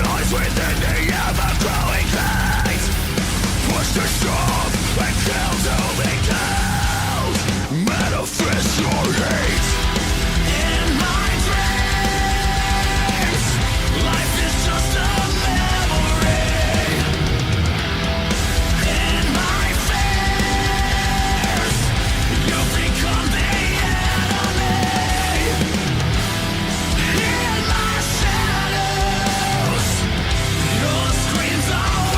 Lies within the ever-growing hate. Push to shove and kill to be killed. Manifest your hate. In my dreams, life is just a memory. In my fears, you become the enemy. In my shadows, your screams are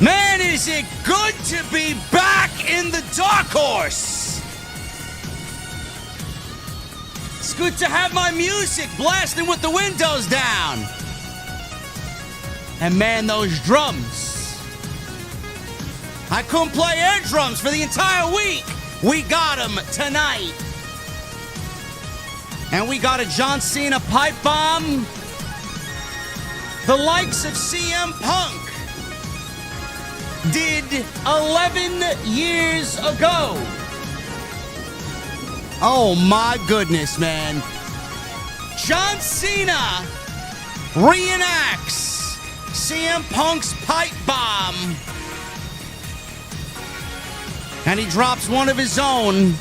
Man, is it good to be back in the Dark Horse. It's good to have my music blasting with the windows down. And man, those drums. I couldn't play air drums for the entire week. We got them tonight. And we got a John Cena pipe bomb. The likes of CM Punk did 11 years ago. Oh my goodness, man. John Cena reenacts CM Punk's pipe bomb. And he drops one of his own.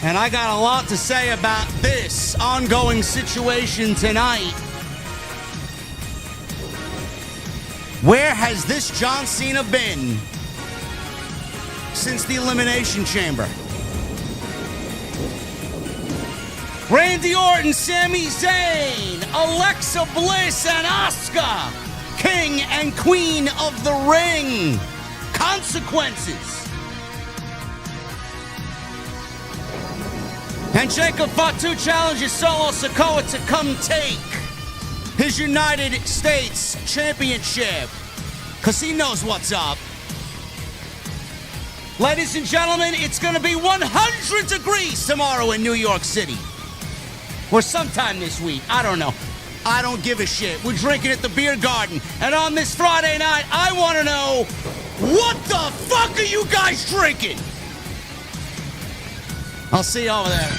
And I got a lot to say about this ongoing situation tonight. Where has this John Cena been since the Elimination Chamber? Randy Orton, Sami Zayn, Alexa Bliss, and Asuka, King and Queen of the Ring. Consequences. And Jacob Fatu challenges Solo Sikoa to come take his United States Championship, because he knows what's up. Ladies and gentlemen, it's going to be 100 degrees tomorrow in New York City. Or sometime this week. I don't know. I don't give a shit. We're drinking at the beer garden. And on this Friday night, I want to know, what the fuck are you guys drinking? I'll see you over there.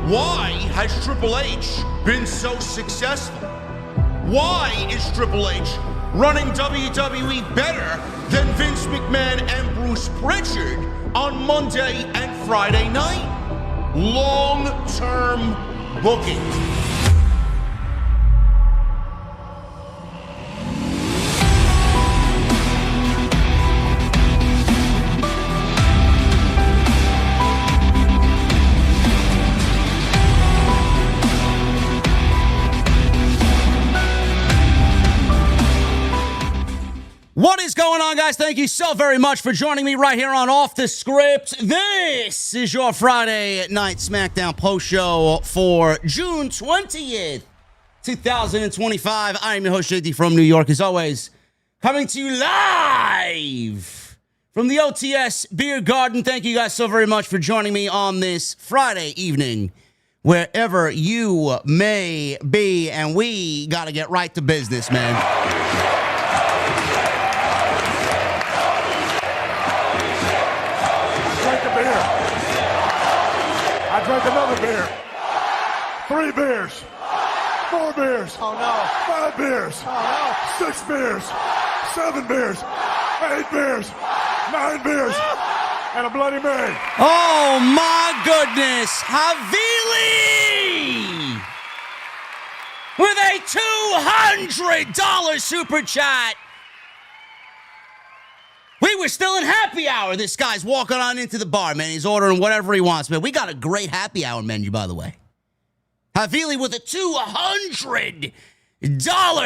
Why has Triple H been so successful? Why is Triple H running WWE better than Vince McMahon and Bruce Pritchard on Monday and Friday night? Long-term booking. What is going on, guys? Thank you so very much for joining me right here on Off the Script. This is your Friday night SmackDown Post Show for June 20th, 2025. I am your host, JD from New York, as always, coming to you live from the OTS Beer Garden. Thank you guys so very much for joining me on this Friday evening, wherever you may be. And we got to get right to business, man. I drank another beer. 3 beers. 4 beers. Oh no. 5 beers. Oh no. 6 beers. 7 beers. 8 beers. 9 beers. And a Bloody Mary. Oh my goodness. Havili! with a $200 super chat. We were still in happy hour. This guy's walking on into the bar, man. He's ordering whatever he wants, man. We got a great happy hour menu, by the way. Havili with a $200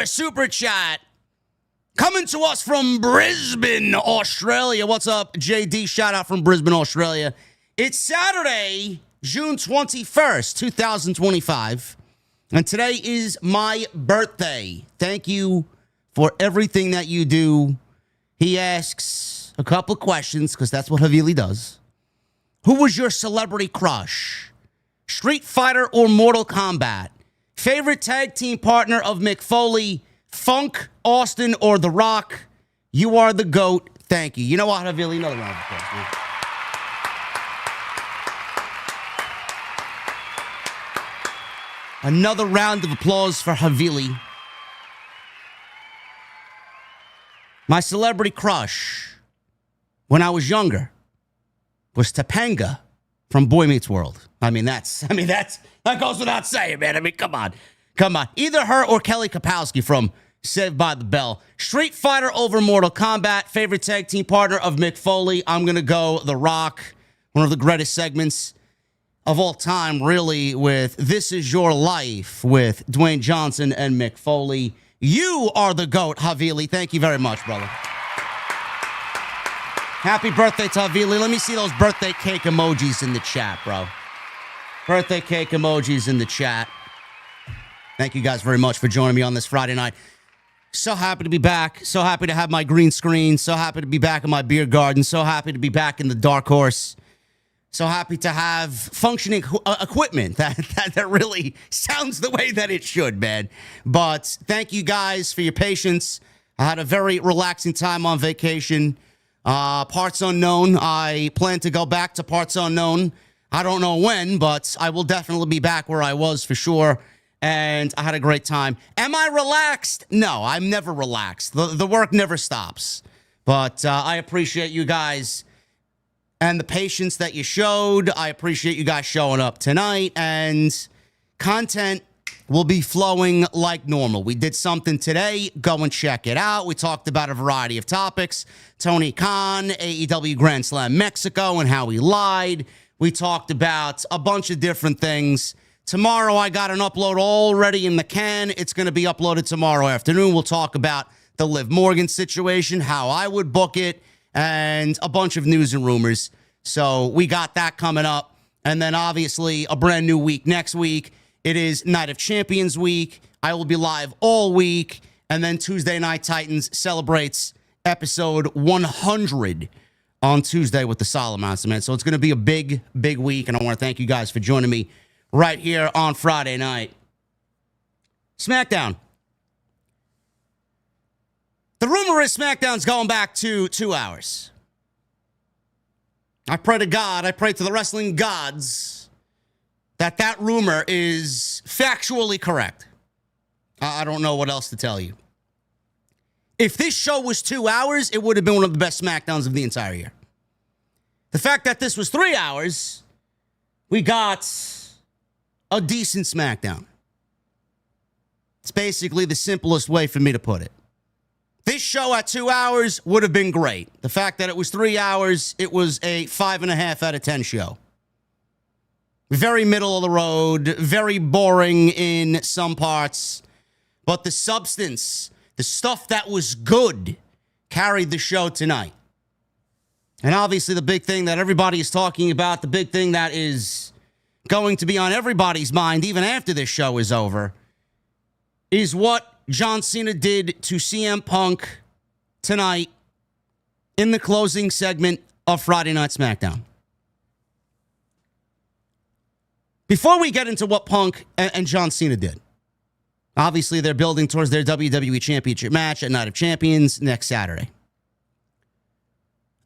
super chat. Coming to us from Brisbane, Australia. What's up, JD? Shout out from Brisbane, Australia. It's Saturday, June 21st, 2025. And today is my birthday. Thank you for everything that you do. He asks a couple of questions, because that's what Havili does. Who was your celebrity crush? Street Fighter or Mortal Kombat? Favorite tag team partner of Mick Foley? Funk, Austin, or The Rock? You are the GOAT. Thank you. You know what, Havili? Another round of applause, man. Another round of applause for Havili. My celebrity crush when I was younger was Topanga from Boy Meets World. That goes without saying, man. Come on. Either her or Kelly Kapowski from Saved by the Bell. Street Fighter over Mortal Kombat. Favorite tag team partner of Mick Foley. I'm going to go The Rock. One of the greatest segments of all time, really, with This Is Your Life with Dwayne Johnson and Mick Foley. You are the GOAT, Havili. Thank you very much, brother. Happy birthday to Havili. Let me see those birthday cake emojis in the chat, bro. Birthday cake emojis in the chat. Thank you guys very much for joining me on this Friday night. So happy to be back. So happy to have my green screen. So happy to be back in my beer garden. So happy to be back in the Dark Horse. So happy to have functioning equipment that really sounds the way that it should, man. But thank you guys for your patience. I had a very relaxing time on vacation. Parts unknown. I plan to go back to parts unknown. I don't know when, but I will definitely be back where I was for sure. And I had a great time. Am I relaxed? No, I'm never relaxed. The work never stops. But I appreciate you guys and the patience that you showed. I appreciate you guys showing up tonight. And content will be flowing like normal. We did something today. Go and check it out. We talked about a variety of topics. Tony Khan, AEW Grand Slam Mexico, and how he lied. We talked about a bunch of different things. Tomorrow, I got an upload already in the can. It's going to be uploaded tomorrow afternoon. We'll talk about the Liv Morgan situation, how I would book it, and a bunch of news and rumors. So we got that coming up. And then, obviously, a brand new week next week. It is Night of Champions week. I will be live all week. And then Tuesday Night Titans celebrates episode 100 on Tuesday with the Solomons, man. So it's going to be a big, big week. And I want to thank you guys for joining me right here on Friday night. SmackDown. The rumor is SmackDown's going back to 2 hours. I pray to God, I pray to the wrestling gods that rumor is factually correct. I don't know what else to tell you. If this show was 2 hours, it would have been one of the best SmackDowns of the entire year. The fact that this was 3 hours, we got a decent SmackDown. It's basically the simplest way for me to put it. This show at 2 hours would have been great. The fact that it was 3 hours, it was a 5.5 out of 10 show. Very middle of the road, very boring in some parts, but the substance, the stuff that was good, carried the show tonight. And obviously the big thing that everybody is talking about, the big thing that is going to be on everybody's mind even after this show is over, is what John Cena did to CM Punk tonight in the closing segment of Friday Night SmackDown. Before we get into what Punk and John Cena did, obviously they're building towards their WWE Championship match at Night of Champions next Saturday.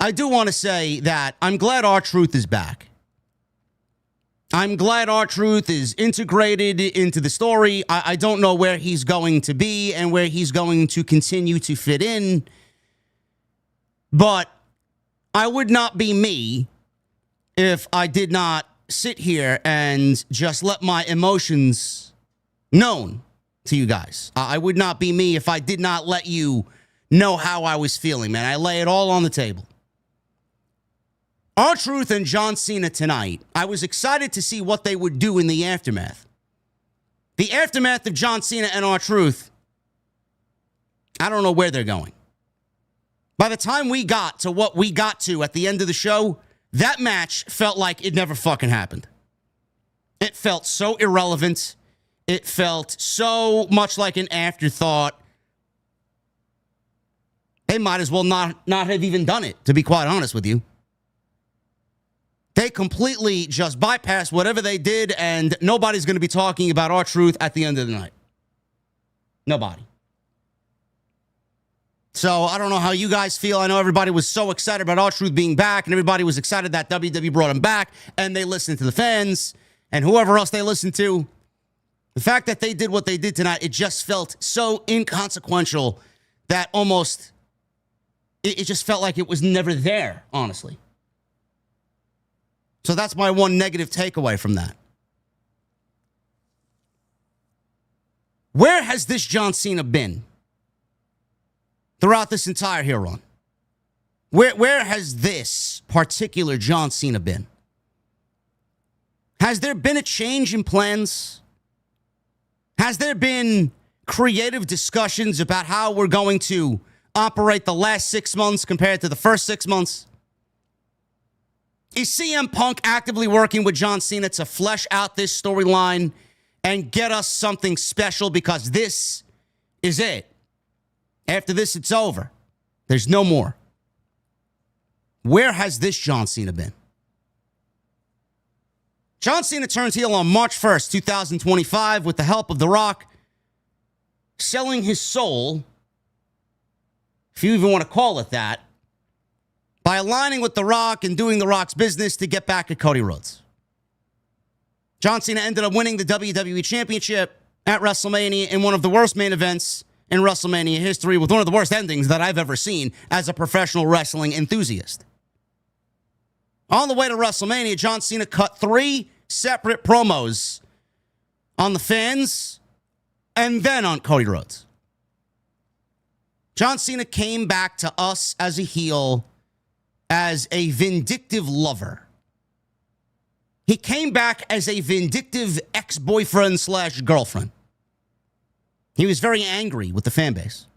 I do want to say that I'm glad R-Truth is back. I'm glad R-Truth is integrated into the story. I don't know where he's going to be and where he's going to continue to fit in. But I would not be me if I did not sit here and just let my emotions known to you guys. I would not be me if I did not let you know how I was feeling, man. I lay it all on the table. R-Truth and John Cena tonight, I was excited to see what they would do in the aftermath. The aftermath of John Cena and R-Truth, I don't know where they're going. By the time we got to what we got to at the end of the show, that match felt like it never fucking happened. It felt so irrelevant. It felt so much like an afterthought. They might as well not have even done it, to be quite honest with you. They completely just bypassed whatever they did, and nobody's going to be talking about R-Truth at the end of the night. Nobody. So I don't know how you guys feel. I know everybody was so excited about R-Truth being back, and everybody was excited that WWE brought him back, and they listened to the fans and whoever else they listened to. The fact that they did what they did tonight, it just felt so inconsequential that almost it just felt like it was never there, honestly. So that's my one negative takeaway from that. Where has this John Cena been throughout this entire heel run? Where has this particular John Cena been? Has there been a change in plans? Has there been creative discussions about how we're going to operate the last 6 months compared to the first 6 months? Is CM Punk actively working with John Cena to flesh out this storyline and get us something special? Because this is it. After this, it's over. There's no more. Where has this John Cena been? John Cena turns heel on March 1st, 2025, with the help of The Rock, selling his soul, if you even want to call it that, by aligning with The Rock and doing The Rock's business to get back at Cody Rhodes. John Cena ended up winning the WWE Championship at WrestleMania in one of the worst main events in WrestleMania history, with one of the worst endings that I've ever seen as a professional wrestling enthusiast. On the way to WrestleMania, John Cena cut 3 separate promos on the fans and then on Cody Rhodes. John Cena came back to us as a heel, as a vindictive lover. He came back as a vindictive ex-boyfriend / girlfriend. He was very angry with the fan base.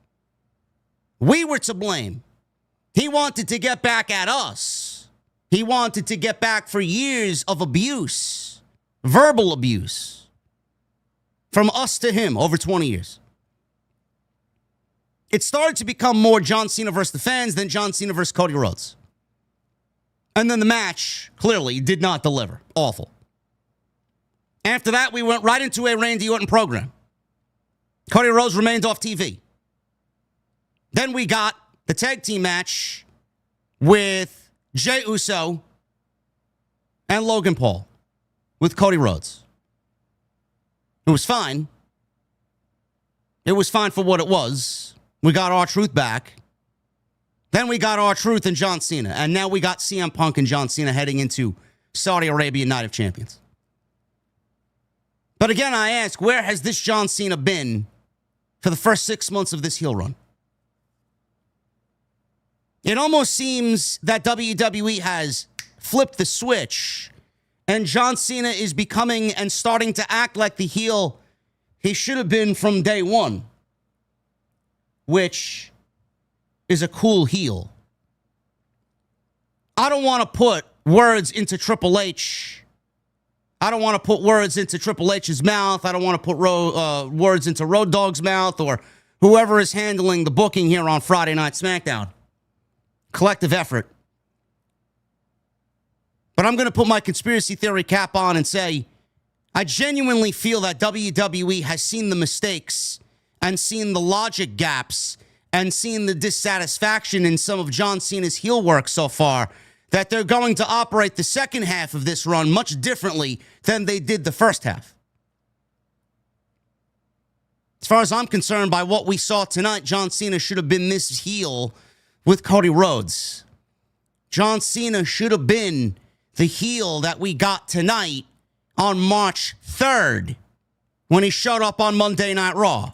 We were to blame. He wanted to get back at us. He wanted to get back for years of abuse, verbal abuse, from us to him over 20 years. It started to become more John Cena versus the fans than John Cena versus Cody Rhodes. And then the match clearly did not deliver. Awful. After that, we went right into a Randy Orton program. Cody Rhodes remained off TV. Then we got the tag team match with Jey Uso and Logan Paul with Cody Rhodes. It was fine. It was fine for what it was. We got R-Truth back. Then we got R-Truth and John Cena. And now we got CM Punk and John Cena heading into Saudi Arabia Night of Champions. But again, I ask, where has this John Cena been for the first 6 months of this heel run? It almost seems that WWE has flipped the switch and John Cena is becoming and starting to act like the heel he should have been from day one, which is a cool heel. I don't want to put words into Triple H. I don't want to put words into Triple H's mouth. I don't want to put words into Road Dogg's mouth or whoever is handling the booking here on Friday Night SmackDown. Collective effort. But I'm going to put my conspiracy theory cap on and say, I genuinely feel that WWE has seen the mistakes and seen the logic gaps and seen the dissatisfaction in some of John Cena's heel work so far, that they're going to operate the second half of this run much differently than they did the first half. As far as I'm concerned, by what we saw tonight, John Cena should have been this heel with Cody Rhodes. John Cena should have been the heel that we got tonight on March 3rd when he showed up on Monday Night Raw.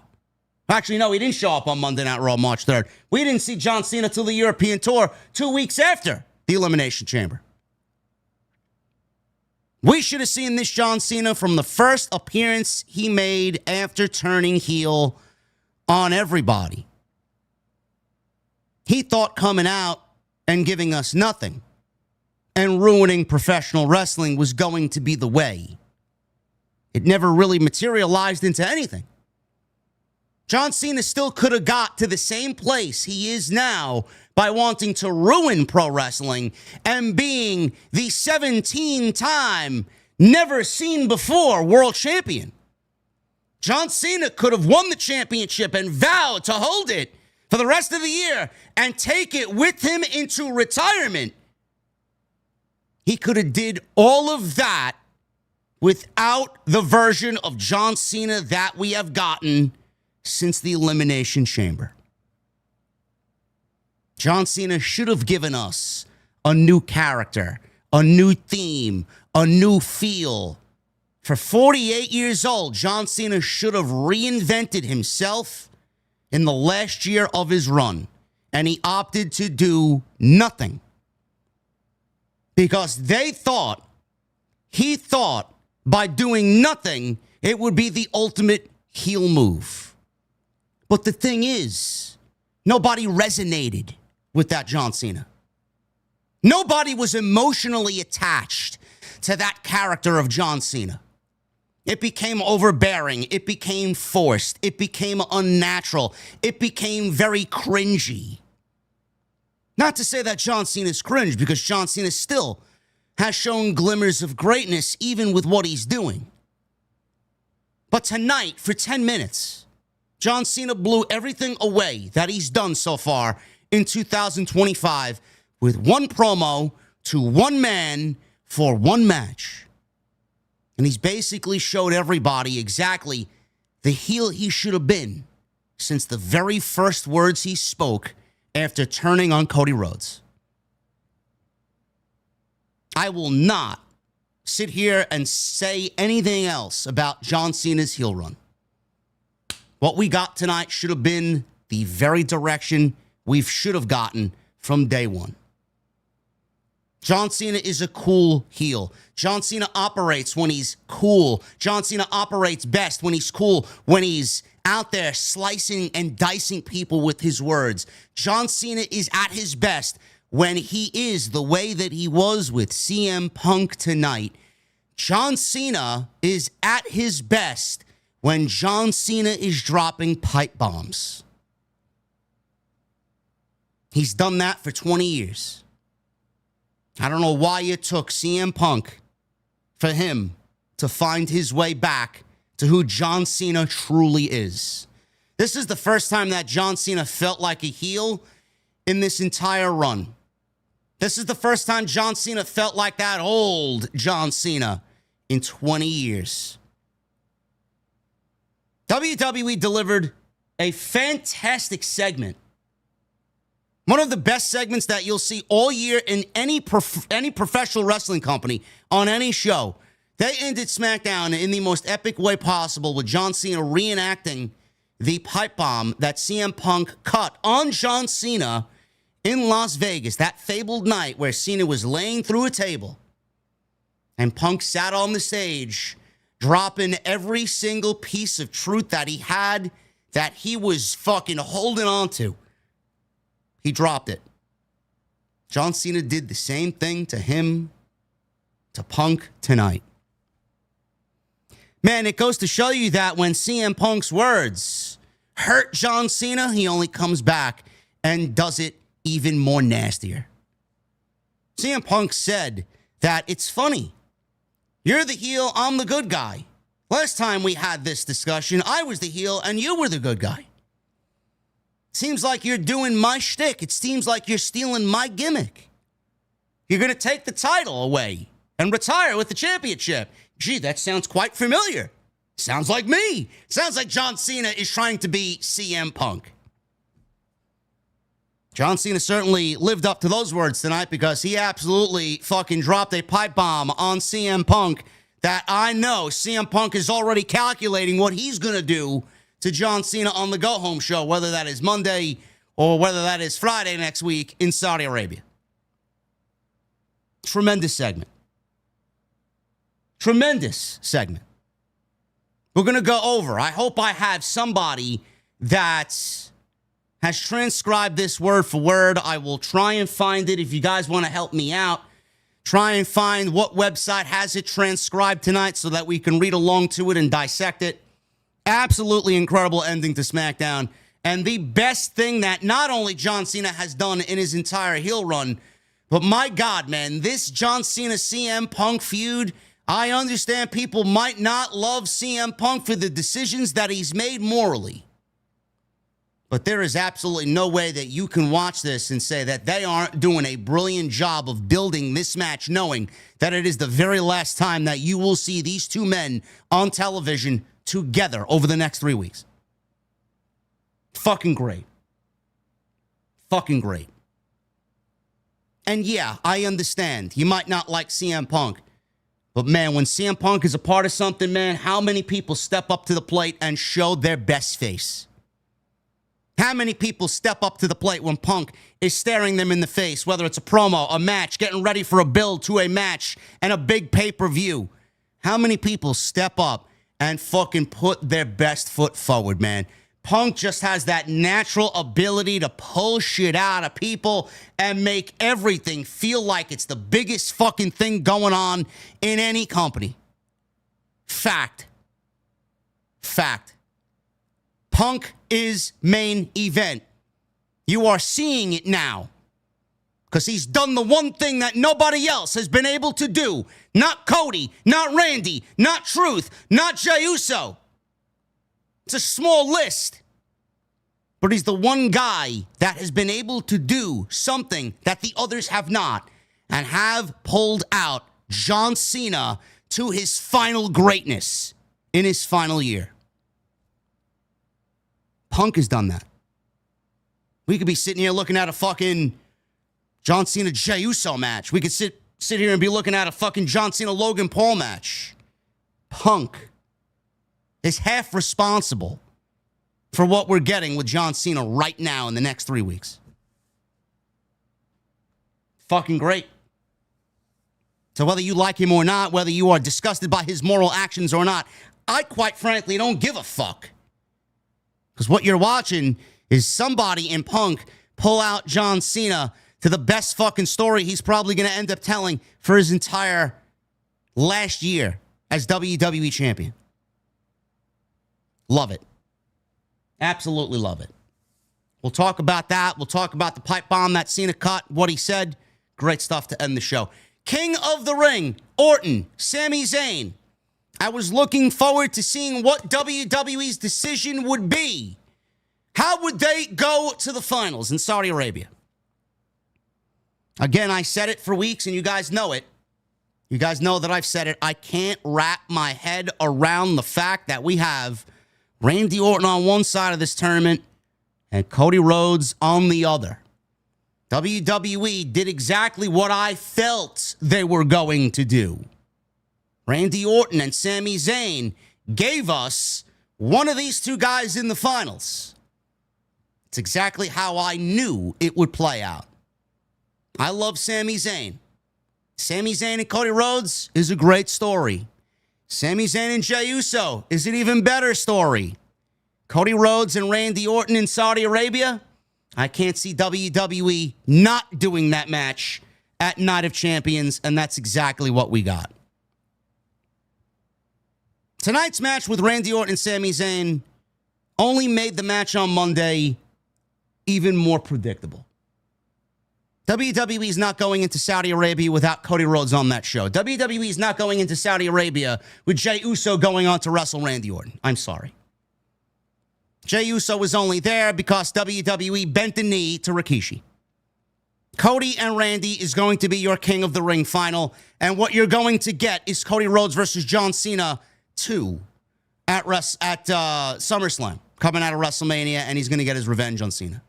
Actually, no, he didn't show up on Monday Night Raw March 3rd. We didn't see John Cena till the European Tour 2 weeks after the Elimination Chamber. We should have seen this John Cena from the first appearance he made after turning heel on everybody. He thought coming out and giving us nothing and ruining professional wrestling was going to be the way. It never really materialized into anything. John Cena still could have got to the same place he is now by wanting to ruin pro wrestling and being the 17-time, never-seen-before world champion. John Cena could have won the championship and vowed to hold it for the rest of the year and take it with him into retirement. He could have did all of that without the version of John Cena that we have gotten since the Elimination Chamber. John Cena should have given us a new character, a new theme, a new feel. For 48 years old, John Cena should have reinvented himself in the last year of his run, and he opted to do nothing. Because he thought by doing nothing, it would be the ultimate heel move. But the thing is, nobody resonated with that John Cena. Nobody was emotionally attached to that character of John Cena. It became overbearing. It became forced. It became unnatural. It became very cringy. Not to say that John Cena is cringe, because John Cena still has shown glimmers of greatness even with what he's doing. But tonight, for 10 minutes, John Cena blew everything away that he's done so far in 2025 with one promo to one man for one match. And he's basically showed everybody exactly the heel he should have been since the very first words he spoke after turning on Cody Rhodes. I will not sit here and say anything else about John Cena's heel run. What we got tonight should have been the very direction we should have gotten from day one. John Cena is a cool heel. John Cena operates when he's cool. John Cena operates best when he's cool, when he's out there slicing and dicing people with his words. John Cena is at his best when he is the way that he was with CM Punk tonight. John Cena is at his best when John Cena is dropping pipe bombs. He's done that for 20 years. I don't know why it took CM Punk for him to find his way back to who John Cena truly is. This is the first time that John Cena felt like a heel in this entire run. This is the first time John Cena felt like that old John Cena in 20 years. WWE delivered a fantastic segment. One of the best segments that you'll see all year in any professional wrestling company on any show. They ended SmackDown in the most epic way possible with John Cena reenacting the pipe bomb that CM Punk cut on John Cena in Las Vegas, that fabled night where Cena was laying through a table and Punk sat on the stage dropping every single piece of truth that he had that he was fucking holding on to. He dropped it. John Cena did the same thing to him, to Punk tonight. Man, it goes to show you that when CM Punk's words hurt John Cena, he only comes back and does it even more nastier. CM Punk said that it's funny. You're the heel, I'm the good guy. Last time we had this discussion, I was the heel and you were the good guy. Seems like you're doing my shtick. It seems like you're stealing my gimmick. You're going to take the title away and retire with the championship. Gee, that sounds quite familiar. Sounds like me. Sounds like John Cena is trying to be CM Punk. John Cena certainly lived up to those words tonight because he absolutely fucking dropped a pipe bomb on CM Punk that I know CM Punk is already calculating what he's going to do to John Cena on the go-home show, whether that is Monday or whether that is Friday next week in Saudi Arabia. Tremendous segment. Tremendous segment. We're going to go over. I hope I have somebody that has transcribed this word for word. I will try and find it if you guys want to help me out. Try and find what website has it transcribed tonight so that we can read along to it and dissect it. Absolutely incredible ending to SmackDown. And the best thing that not only John Cena has done in his entire heel run, but my God, man, this John Cena CM Punk feud, I understand people might not love CM Punk for the decisions that he's made morally. But there is absolutely no way that you can watch this and say that they aren't doing a brilliant job of building this match, knowing that it is the very last time that you will see these two men on television together over the next 3 weeks. Fucking great. Fucking great. And yeah, I understand. You might not like CM Punk. But man, when CM Punk is a part of something, man, how many people step up to the plate and show their best face? How many people step up to the plate when Punk is staring them in the face, whether it's a promo, a match, getting ready for a build to a match, and a big pay-per-view? How many people step up and fucking put their best foot forward, man? Punk just has that natural ability to pull shit out of people and make everything feel like it's the biggest fucking thing going on in any company. Fact. Fact. Punk is main event. You are seeing it now. Because he's done the one thing that nobody else has been able to do. Not Cody, not Randy, not Truth, not Jey Uso. It's a small list. But he's the one guy that has been able to do something that the others have not. And have pulled out John Cena to his final greatness in his final year. Punk has done that. We could be sitting here looking at a fucking John Cena Jey Uso match. We could sit here and be looking at a fucking John Cena Logan Paul match. Punk is half responsible for what we're getting with John Cena right now in the next 3 weeks. Fucking great. So whether you like him or not, whether you are disgusted by his moral actions or not, I quite frankly don't give a fuck. Because what you're watching is somebody in Punk pull out John Cena to the best fucking story he's probably going to end up telling for his entire last year as WWE champion. Love it. Absolutely love it. We'll talk about that. We'll talk about the pipe bomb that Cena cut, what he said. Great stuff to end the show. King of the Ring, Orton, Sami Zayn. I was looking forward to seeing what WWE's decision would be. How would they go to the finals in Saudi Arabia? Again, I said it for weeks, and you guys know it. You guys know that I've said it. I can't wrap my head around the fact that we have Randy Orton on one side of this tournament and Cody Rhodes on the other. WWE did exactly what I felt they were going to do. Randy Orton and Sami Zayn gave us one of these two guys in the finals. It's exactly how I knew it would play out. I love Sami Zayn. Sami Zayn and Cody Rhodes is a great story. Sami Zayn and Jey Uso is an even better story. Cody Rhodes and Randy Orton in Saudi Arabia, I can't see WWE not doing that match at Night of Champions, and that's exactly what we got. Tonight's match with Randy Orton and Sami Zayn only made the match on Monday even more predictable. WWE is not going into Saudi Arabia without Cody Rhodes on that show. WWE is not going into Saudi Arabia with Jey Uso going on to wrestle Randy Orton. I'm sorry. Jey Uso was only there because WWE bent the knee to Rikishi. Cody and Randy is going to be your King of the Ring final, and what you're going to get is Cody Rhodes versus John Cena 2 at SummerSlam, coming out of WrestleMania, and he's going to get his revenge on Cena.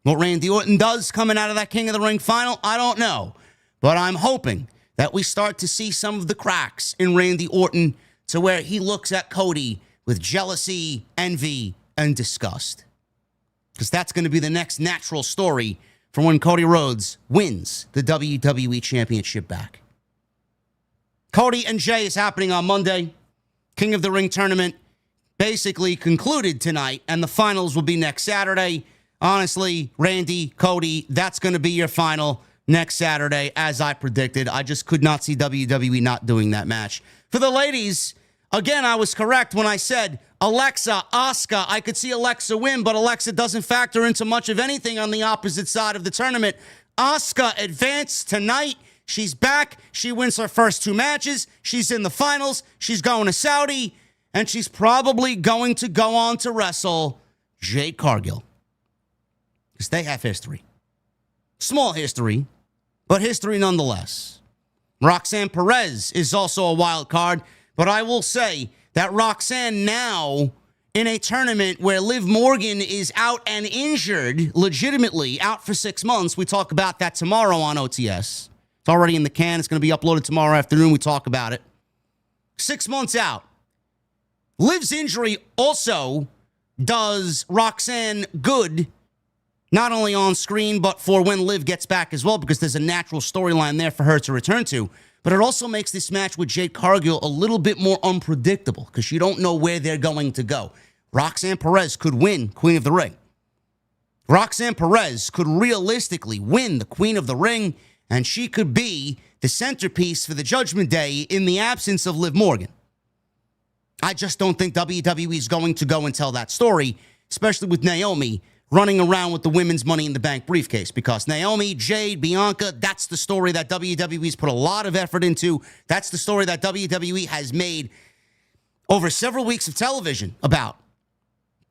What Randy Orton does coming out of that King of the Ring final, I don't know. But I'm hoping that we start to see some of the cracks in Randy Orton to where he looks at Cody with jealousy, envy, and disgust. Because that's going to be the next natural story for when Cody Rhodes wins the WWE Championship back. Cody and Jay is happening on Monday. King of the Ring tournament basically concluded tonight, and the finals will be next Saturday. Honestly, Randy, Cody, that's going to be your final next Saturday, as I predicted. I just could not see WWE not doing that match. For the ladies, again, I was correct when I said Alexa, Asuka. I could see Alexa win, but Alexa doesn't factor into much of anything on the opposite side of the tournament. Asuka advanced tonight. She's back. She wins her first 2 matches. She's in the finals. She's going to Saudi, and she's probably going to go on to wrestle Jade Cargill. Because they have history. Small history, but history nonetheless. Roxanne Perez is also a wild card, but I will say that Roxanne now in a tournament where Liv Morgan is out and injured, legitimately out for 6 months. We talk about that tomorrow on OTS. It's already in the can. It's going to be uploaded tomorrow afternoon. We talk about it. 6 months out. Liv's injury also does Roxanne good, not only on screen, but for when Liv gets back as well, because there's a natural storyline there for her to return to. But it also makes this match with Jade Cargill a little bit more unpredictable, because you don't know where they're going to go. Roxanne Perez could win Queen of the Ring. Roxanne Perez could realistically win the Queen of the Ring, and she could be the centerpiece for the Judgment Day in the absence of Liv Morgan. I just don't think WWE is going to go and tell that story, especially with Naomi running around with the women's Money in the Bank briefcase, because Naomi, Jade, Bianca, that's the story that WWE's put a lot of effort into. That's the story that WWE has made over several weeks of television about.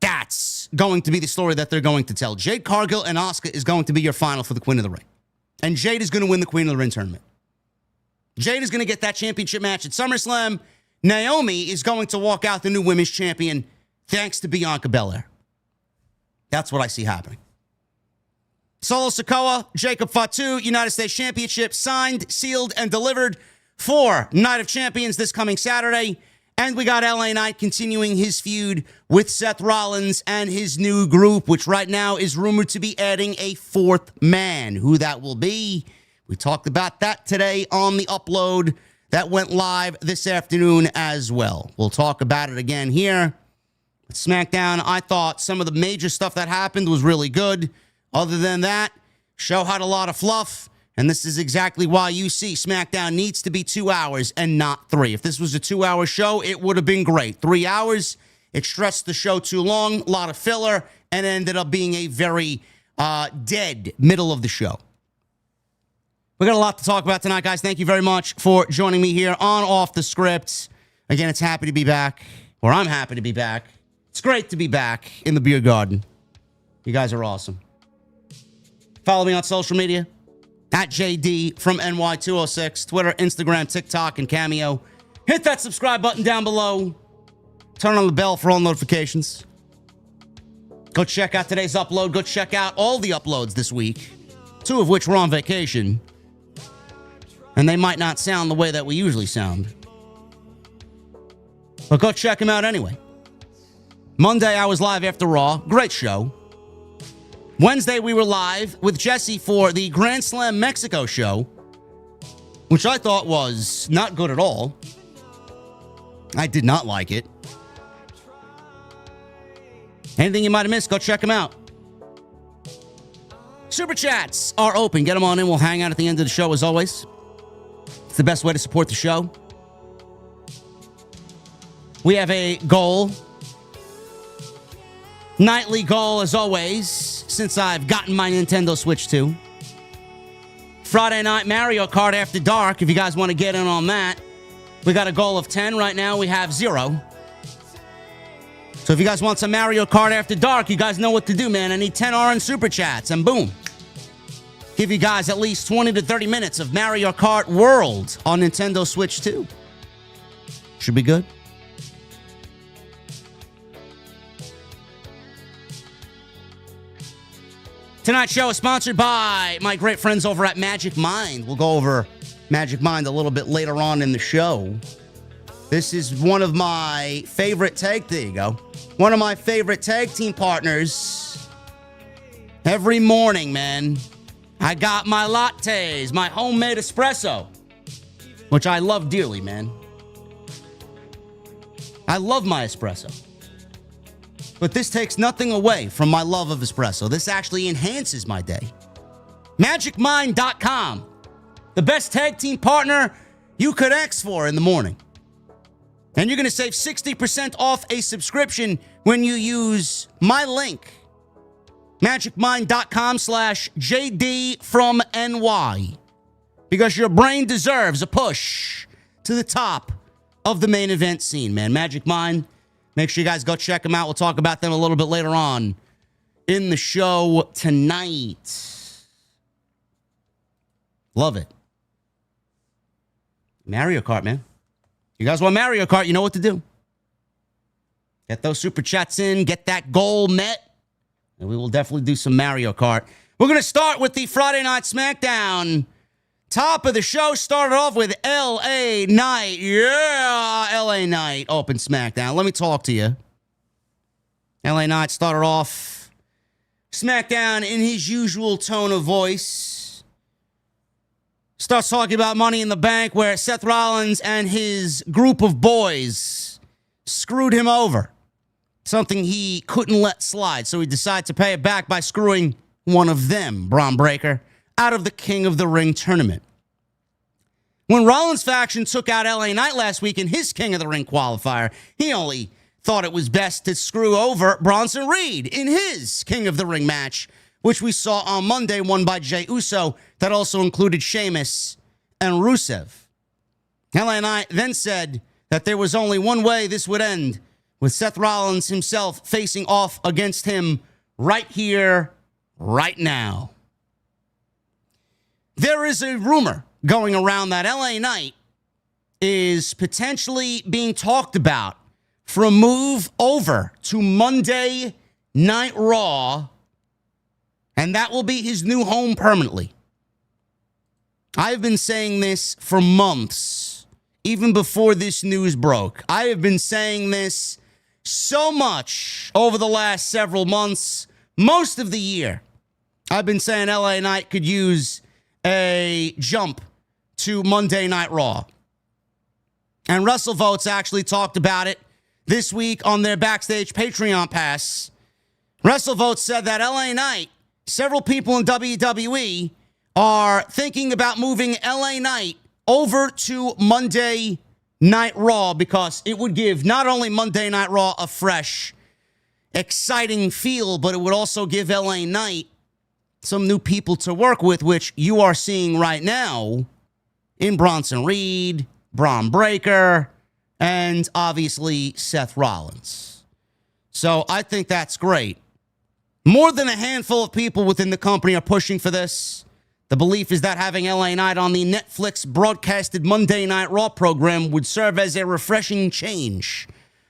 That's going to be the story that they're going to tell. Jade Cargill and Asuka is going to be your final for the Queen of the Ring. And Jade is going to win the Queen of the Ring tournament. Jade is going to get that championship match at SummerSlam. Naomi is going to walk out the new women's champion thanks to Bianca Belair. That's what I see happening. Solo Sikoa, Jacob Fatu, United States Championship, signed, sealed, and delivered for Night of Champions this coming Saturday. And we got LA Knight continuing his feud with Seth Rollins and his new group, which right now is rumored to be adding a 4th man. Who that will be, we talked about that today on the upload that went live this afternoon as well. We'll talk about it again here. SmackDown, I thought some of the major stuff that happened was really good. Other than that, show had a lot of fluff, and this is exactly why you see SmackDown needs to be 2 hours and not 3. If this was a 2-hour show, it would have been great. 3 hours, it stretched the show too long, a lot of filler, and ended up being a very dead middle of the show. We got a lot to talk about tonight, guys. Thank you very much for joining me here on Off the Script. Again, it's happy to be back, or I'm happy to be back. It's great to be back in the beer garden. You guys are awesome. Follow me on social media at JDfromNY206, Twitter, Instagram, TikTok, and Cameo. Hit that subscribe button down below. Turn on the bell for all notifications. Go check out today's upload. Go check out all the uploads this week, 2 of which were on vacation. And they might not sound the way that we usually sound. But go check them out anyway. Monday, I was live after Raw. Great show. Wednesday, we were live with Jesse for the Grand Slam Mexico show, which I thought was not good at all. I did not like it. Anything you might have missed, go check them out. Super Chats are open. Get them on in. We'll hang out at the end of the show as always. It's the best way to support the show. We have a goal. Nightly goal, as always, since I've gotten my Nintendo Switch 2. Friday night Mario Kart After Dark, if you guys want to get in on that. We got a goal of 10. Right now, we have 0. So if you guys want some Mario Kart After Dark, you guys know what to do, man. I need 10 orange Super Chats, and boom. Give you guys at least 20 to 30 minutes of Mario Kart World on Nintendo Switch 2. Should be good. Tonight's show is sponsored by my great friends over at Magic Mind. We'll go over Magic Mind a little bit later on in the show. This is one of my favorite there you go. One of my favorite tag team partners. Every morning, man, I got my lattes, my homemade espresso, which I love dearly, man. I love my espresso. But this takes nothing away from my love of espresso. This actually enhances my day. MagicMind.com. The best tag team partner you could ask for in the morning. And you're going to save 60% off a subscription when you use my link. MagicMind.com/JDfromNY. Because your brain deserves a push to the top of the main event scene, man. Magic Mind. Make sure you guys go check them out. We'll talk about them a little bit later on in the show tonight. Love it. Mario Kart, man. You guys want Mario Kart, you know what to do. Get those super chats in, get that goal met, and we will definitely do some Mario Kart. We're going to start with the Friday Night SmackDown. Top of the show started off with LA Knight. Yeah, LA Knight open SmackDown. Let me talk to you. LA Knight started off SmackDown in his usual tone of voice. Starts talking about Money in the Bank, where Seth Rollins and his group of boys screwed him over. Something he couldn't let slide, so he decided to pay it back by screwing one of them, Braun Breaker, out of the King of the Ring tournament. When Rollins' faction took out LA Knight last week in his King of the Ring qualifier, he only thought it was best to screw over Bronson Reed in his King of the Ring match, which we saw on Monday, won by Jey Uso, that also included Sheamus and Rusev. LA Knight then said that there was only one way this would end, with Seth Rollins himself facing off against him right here, right now. There is a rumor going around that LA Knight is potentially being talked about for a move over to Monday Night Raw, and that will be his new home permanently. I've been saying this for months, even before this news broke. I have been saying this so much over the last several months, most of the year. I've been saying LA Knight could use a jump to Monday Night Raw. And WrestleVotes actually talked about it this week on their Backstage Patreon pass. WrestleVotes said that LA Knight, several people in WWE are thinking about moving LA Knight over to Monday Night Raw because it would give not only Monday Night Raw a fresh, exciting feel, but it would also give LA Knight some new people to work with, which you are seeing right now in Bronson Reed, Braun Breaker, and obviously Seth Rollins. So I think that's great. More than a handful of people within the company are pushing for this. The belief is that having LA Knight on the Netflix broadcasted Monday Night Raw program would serve as a refreshing change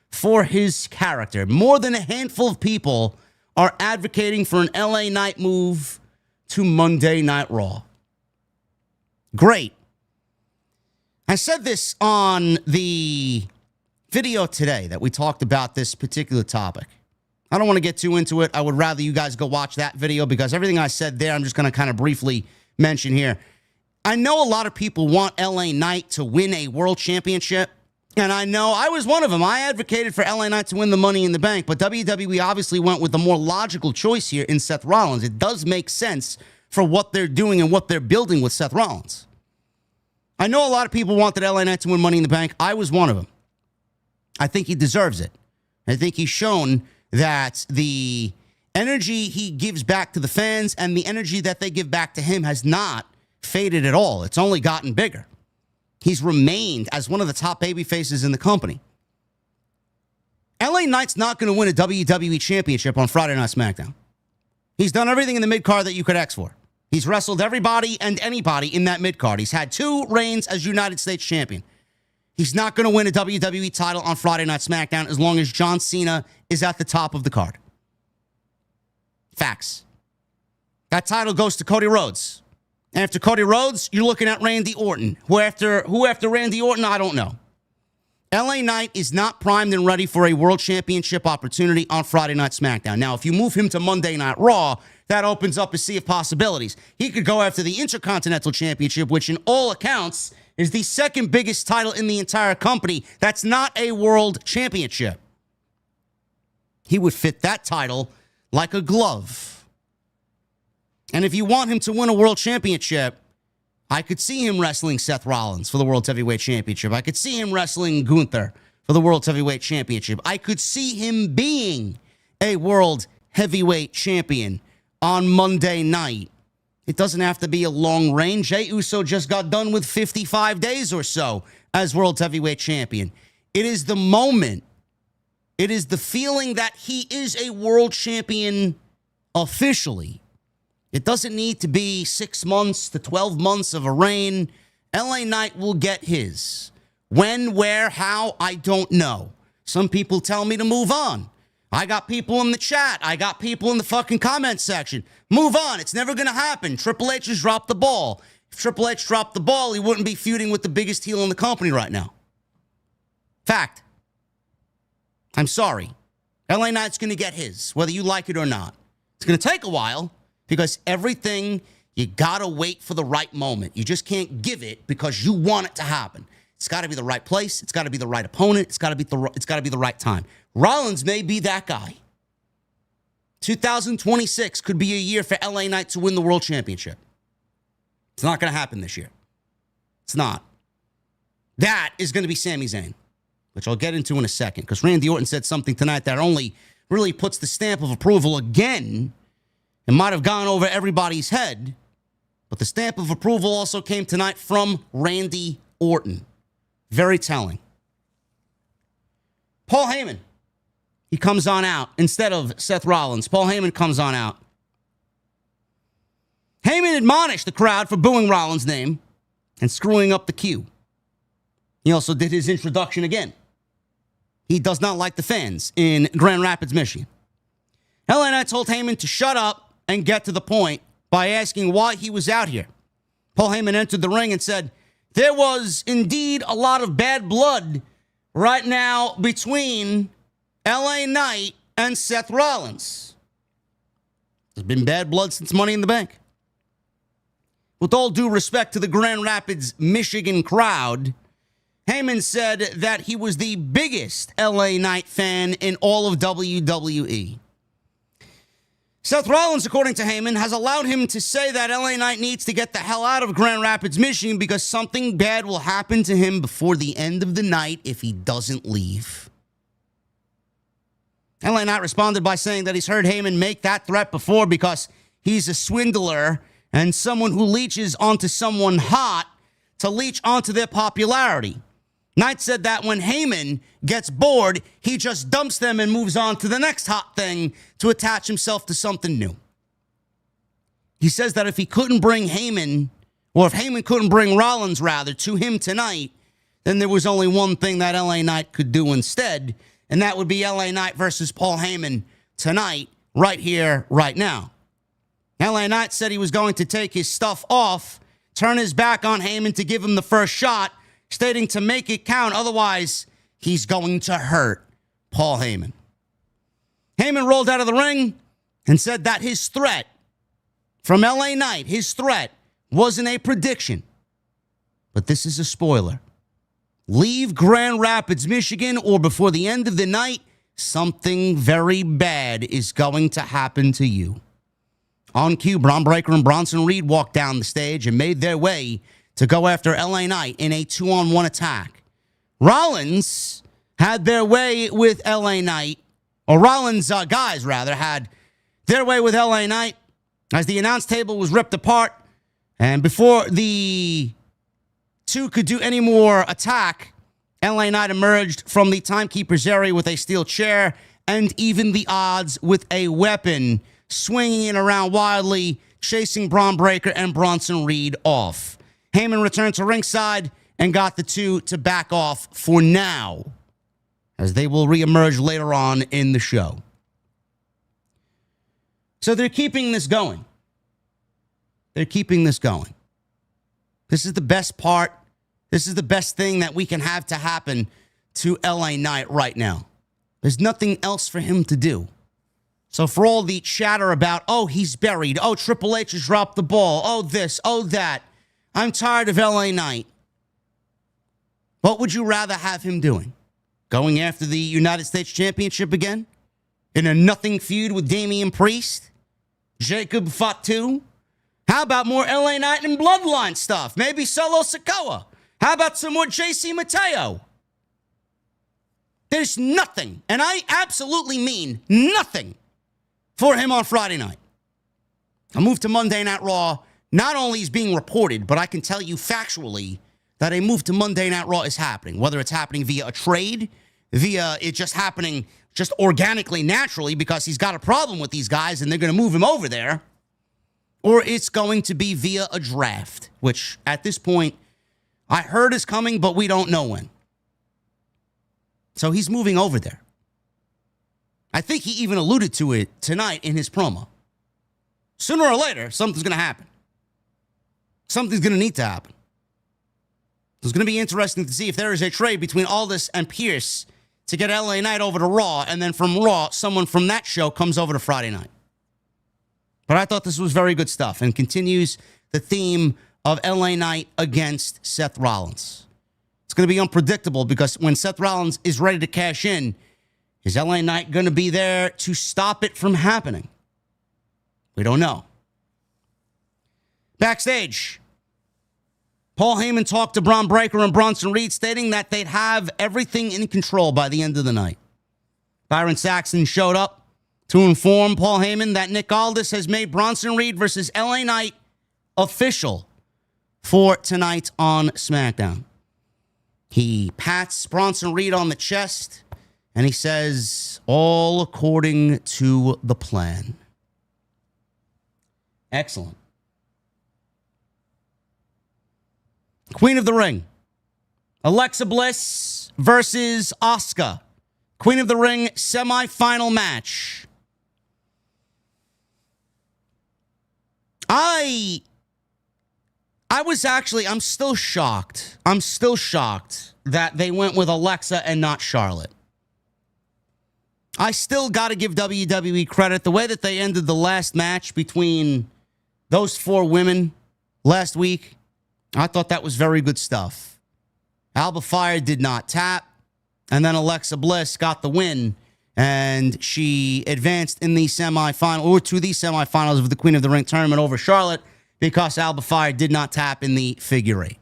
for his character. More than a handful of people are advocating for an LA Knight move to Monday Night Raw. Great. I said this on the video today that we talked about this particular topic. I don't want to get too into it. I would rather you guys go watch that video because everything I said there, I'm just going to kind of briefly mention here. I know a lot of people want LA Knight to win a world championship. And I know I was one of them. I advocated for LA Knight to win the Money in the Bank, but WWE obviously went with the more logical choice here in Seth Rollins. It does make sense for what they're doing and what they're building with Seth Rollins. I know a lot of people wanted LA Knight to win Money in the Bank. I was one of them. I think he deserves it. I think he's shown that the energy he gives back to the fans and the energy that they give back to him has not faded at all. It's only gotten bigger. He's remained as one of the top baby faces in the company. LA Knight's not going to win a WWE championship on Friday Night SmackDown. He's done everything in the mid-card that you could ask for. He's wrestled everybody and anybody in that mid-card. He's had 2 reigns as United States champion. He's not going to win a WWE title on Friday Night SmackDown as long as John Cena is at the top of the card. Facts. That title goes to Cody Rhodes. After Cody Rhodes, you're looking at Randy Orton. Who after Randy Orton, I don't know. LA Knight is not primed and ready for a world championship opportunity on Friday Night SmackDown. Now, if you move him to Monday Night Raw, that opens up a sea of possibilities. He could go after the Intercontinental Championship, which in all accounts is the second biggest title in the entire company. That's not a world championship. He would fit that title like a glove. And if you want him to win a world championship, I could see him wrestling Seth Rollins for the World Heavyweight Championship. I could see him wrestling Gunther for the World Heavyweight Championship. I could see him being a World Heavyweight Champion on Monday night. It doesn't have to be a long reign. Jey Uso just got done with 55 days or so as World Heavyweight Champion. It is the moment. It is the feeling that he is a world champion officially. It doesn't need to be 6 months to 12 months of a reign. LA Knight will get his. When, where, how, I don't know. Some people tell me to move on. I got people in the chat. I got people in the fucking comment section. Move on. It's never going to happen. Triple H has dropped the ball. If Triple H dropped the ball, he wouldn't be feuding with the biggest heel in the company right now. Fact. I'm sorry. LA Knight's going to get his, whether you like it or not. It's going to take a while. Because everything, you got to wait for the right moment. You just can't give it because you want it to happen. It's got to be the right place. It's got to be the right opponent. It's got to be the right time. Rollins may be that guy. 2026 could be a year for LA Knight to win the World Championship. It's not going to happen this year. It's not. That is going to be Sami Zayn, which I'll get into in a second. Because Randy Orton said something tonight that only really puts the stamp of approval again. It might have gone over everybody's head, but the stamp of approval also came tonight from Randy Orton. Very telling. Paul Heyman, he comes on out instead of Seth Rollins. Paul Heyman comes on out. Heyman admonished the crowd for booing Rollins' name and screwing up the cue. He also did his introduction again. He does not like the fans in Grand Rapids, Michigan. LA Knight told Heyman to shut up and get to the point by asking why he was out here. Paul Heyman entered the ring and said, there was indeed a lot of bad blood right now between LA Knight and Seth Rollins. There's been bad blood since Money in the Bank. With all due respect to the Grand Rapids, Michigan crowd, Heyman said that he was the biggest LA Knight fan in all of WWE. Seth Rollins, according to Heyman, has allowed him to say that LA Knight needs to get the hell out of Grand Rapids, Michigan, because something bad will happen to him before the end of the night if he doesn't leave. LA Knight responded by saying that he's heard Heyman make that threat before because he's a swindler and someone who leeches onto someone hot to leech onto their popularity. Knight said that when Heyman gets bored, he just dumps them and moves on to the next hot thing to attach himself to something new. He says that if he couldn't bring Heyman, or if Heyman couldn't bring Rollins, rather, to him tonight, then there was only one thing that LA Knight could do instead, and that would be LA Knight versus Paul Heyman tonight, right here, right now. LA Knight said he was going to take his stuff off, turn his back on Heyman to give him the first shot, stating to make it count, otherwise he's going to hurt Paul Heyman. Heyman rolled out of the ring and said that his threat from LA Knight, his threat wasn't a prediction, but this is a spoiler. Leave Grand Rapids, Michigan, or before the end of the night, something very bad is going to happen to you. On cue, Braun Breaker and Bronson Reed walked down the stage and made their way to go after LA Knight in a 2-on-1 attack. Rollins had their way with LA Knight, or Rollins guys, rather, had their way with LA Knight as the announce table was ripped apart. And before the two could do any more attack, LA Knight emerged from the timekeeper's area with a steel chair and even the odds with a weapon, swinging it around wildly, chasing Braun Breaker and Bronson Reed off. Heyman returned to ringside and got the two to back off for now, as they will reemerge later on in the show. So they're keeping this going. They're keeping this going. This is the best part. This is the best thing that we can have to happen to LA Knight right now. There's nothing else for him to do. So for all the chatter about, oh, he's buried, oh, Triple H has dropped the ball, oh, this, oh, that, I'm tired of LA Knight. What would you rather have him doing? Going after the United States Championship again? In a nothing feud with Damian Priest? Jacob Fatu? How about more LA Knight and Bloodline stuff? Maybe Solo Sikoa? How about some more JC Mateo? There's nothing, and I absolutely mean nothing, for him on Friday night. A move to Monday Night Raw not only is being reported, but I can tell you factually that a move to Monday Night Raw is happening. Whether it's happening via a trade, via it just happening just organically, naturally, because he's got a problem with these guys and they're going to move him over there, or it's going to be via a draft, which at this point I heard is coming, but we don't know when. So he's moving over there. I think he even alluded to it tonight in his promo. Sooner or later, something's going to happen. Something's going to need to happen. It's going to be interesting to see if there is a trade between Aldis and Pierce to get LA Knight over to Raw, and then from Raw, someone from that show comes over to Friday night. But I thought this was very good stuff and continues the theme of LA Knight against Seth Rollins. It's going to be unpredictable because when Seth Rollins is ready to cash in, is LA Knight going to be there to stop it from happening? We don't know. Backstage, Paul Heyman talked to Braun Breaker and Bronson Reed, stating that they'd have everything in control by the end of the night. Byron Saxton showed up to inform Paul Heyman that Nick Aldis has made Bronson Reed versus LA Knight official for tonight on SmackDown. He pats Bronson Reed on the chest, and he says, all according to the plan. Excellent. Queen of the Ring. Alexa Bliss versus Asuka. Queen of the Ring semifinal match. I'm still shocked. I'm still shocked that they went with Alexa and not Charlotte. I still got to give WWE credit. The way that they ended the last match between those four women last week, I thought that was very good stuff. Alba Fire did not tap, and then Alexa Bliss got the win, and she advanced in the semifinal, or to the semifinals of the Queen of the Ring tournament over Charlotte, because Alba Fire did not tap in the figure eight.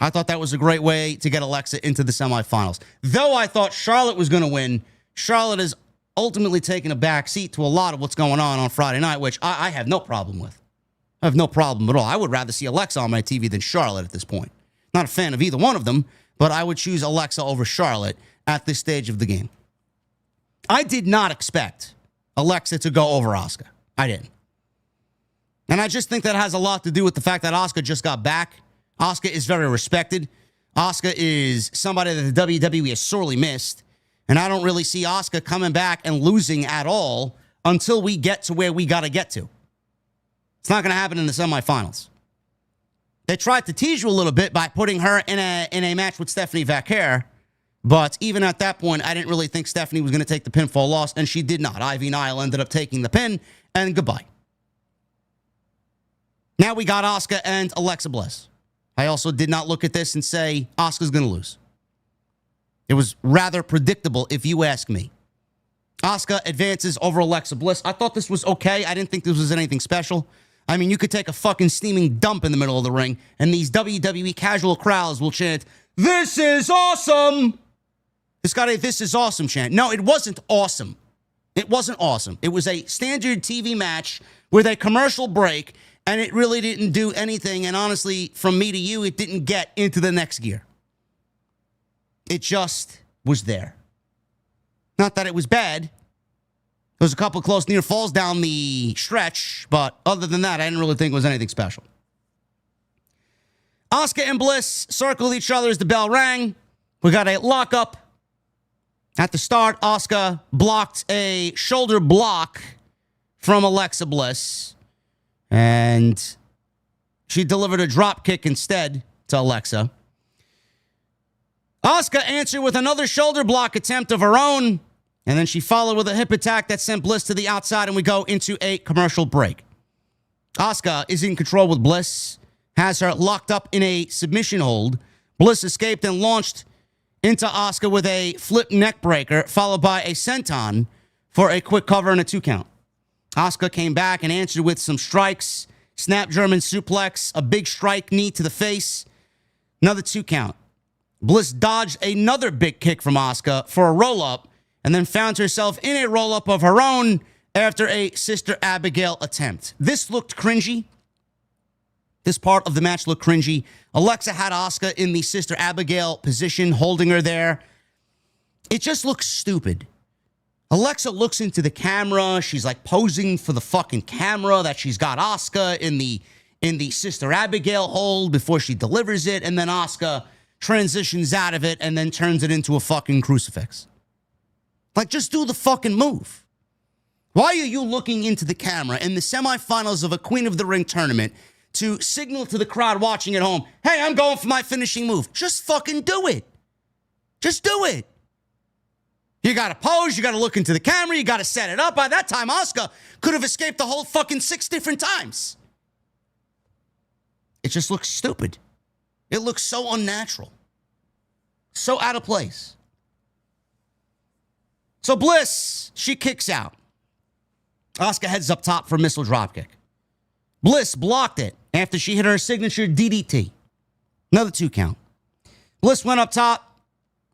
I thought that was a great way to get Alexa into the semifinals. Though I thought Charlotte was going to win, Charlotte has ultimately taken a back seat to a lot of what's going on Friday night, which I have no problem with. I have no problem at all. I would rather see Alexa on my TV than Charlotte at this point. Not a fan of either one of them, but I would choose Alexa over Charlotte at this stage of the game. I did not expect Alexa to go over Asuka. I didn't. And I just think that has a lot to do with the fact that Asuka just got back. Asuka is very respected. Asuka is somebody that the WWE has sorely missed. And I don't really see Asuka coming back and losing at all until we get to where we got to get to. It's not going to happen in the semifinals. They tried to tease you a little bit by putting her in a match with Stephanie Vaquer. But even at that point, I didn't really think Stephanie was going to take the pinfall loss, and she did not. Ivy Nile ended up taking the pin, and goodbye. Now we got Asuka and Alexa Bliss. I also did not look at this and say Asuka's going to lose. It was rather predictable, if you ask me. Asuka advances over Alexa Bliss. I thought this was okay. I didn't think this was anything special. I mean, you could take a fucking steaming dump in the middle of the ring, and these WWE casual crowds will chant, "This is awesome!" It's got a "This is awesome" chant. No, it wasn't awesome. It wasn't awesome. It was a standard TV match with a commercial break, and it really didn't do anything. And honestly, from me to you, it didn't get into the next gear. It just was there. Not that it was bad. There was a couple of close near falls down the stretch, but other than that, I didn't really think it was anything special. Asuka and Bliss circled each other as the bell rang. We got a lockup. At the start, Asuka blocked a shoulder block from Alexa Bliss. And She delivered a drop kick instead to Alexa. Asuka answered with another shoulder block attempt of her own, and then she followed with a hip attack that sent Bliss to the outside, and we go into a commercial break. Asuka is in control with Bliss, has her locked up in a submission hold. Bliss escaped and launched into Asuka with a flip neck breaker, followed by a senton for a quick cover and a 2 count. Asuka came back and answered with some strikes, snap German suplex, a big strike knee to the face, another 2 count. Bliss dodged another big kick from Asuka for a roll-up and then found herself in a roll-up of her own after a Sister Abigail attempt. This looked cringy. This part of the match looked cringy. Alexa had Asuka in the Sister Abigail position, holding her there. It just looks stupid. Alexa looks into the camera. She's like posing for the fucking camera that she's got Asuka in the Sister Abigail hold before she delivers it, and then Asuka transitions out of it and then turns it into a fucking crucifix. Like, just do the fucking move. Why are you looking into the camera in the semifinals of a Queen of the Ring tournament to signal to the crowd watching at home, hey, I'm going for my finishing move? Just fucking do it. Just do it. You got to pose. You got to look into the camera. You got to set it up. By that time, Asuka could have escaped the whole fucking 6 different times. It just looks stupid. It looks so unnatural. So out of place. So Bliss, she kicks out. Asuka heads up top for a missile dropkick. Bliss blocked it after she hit her signature DDT. Another 2 count. Bliss went up top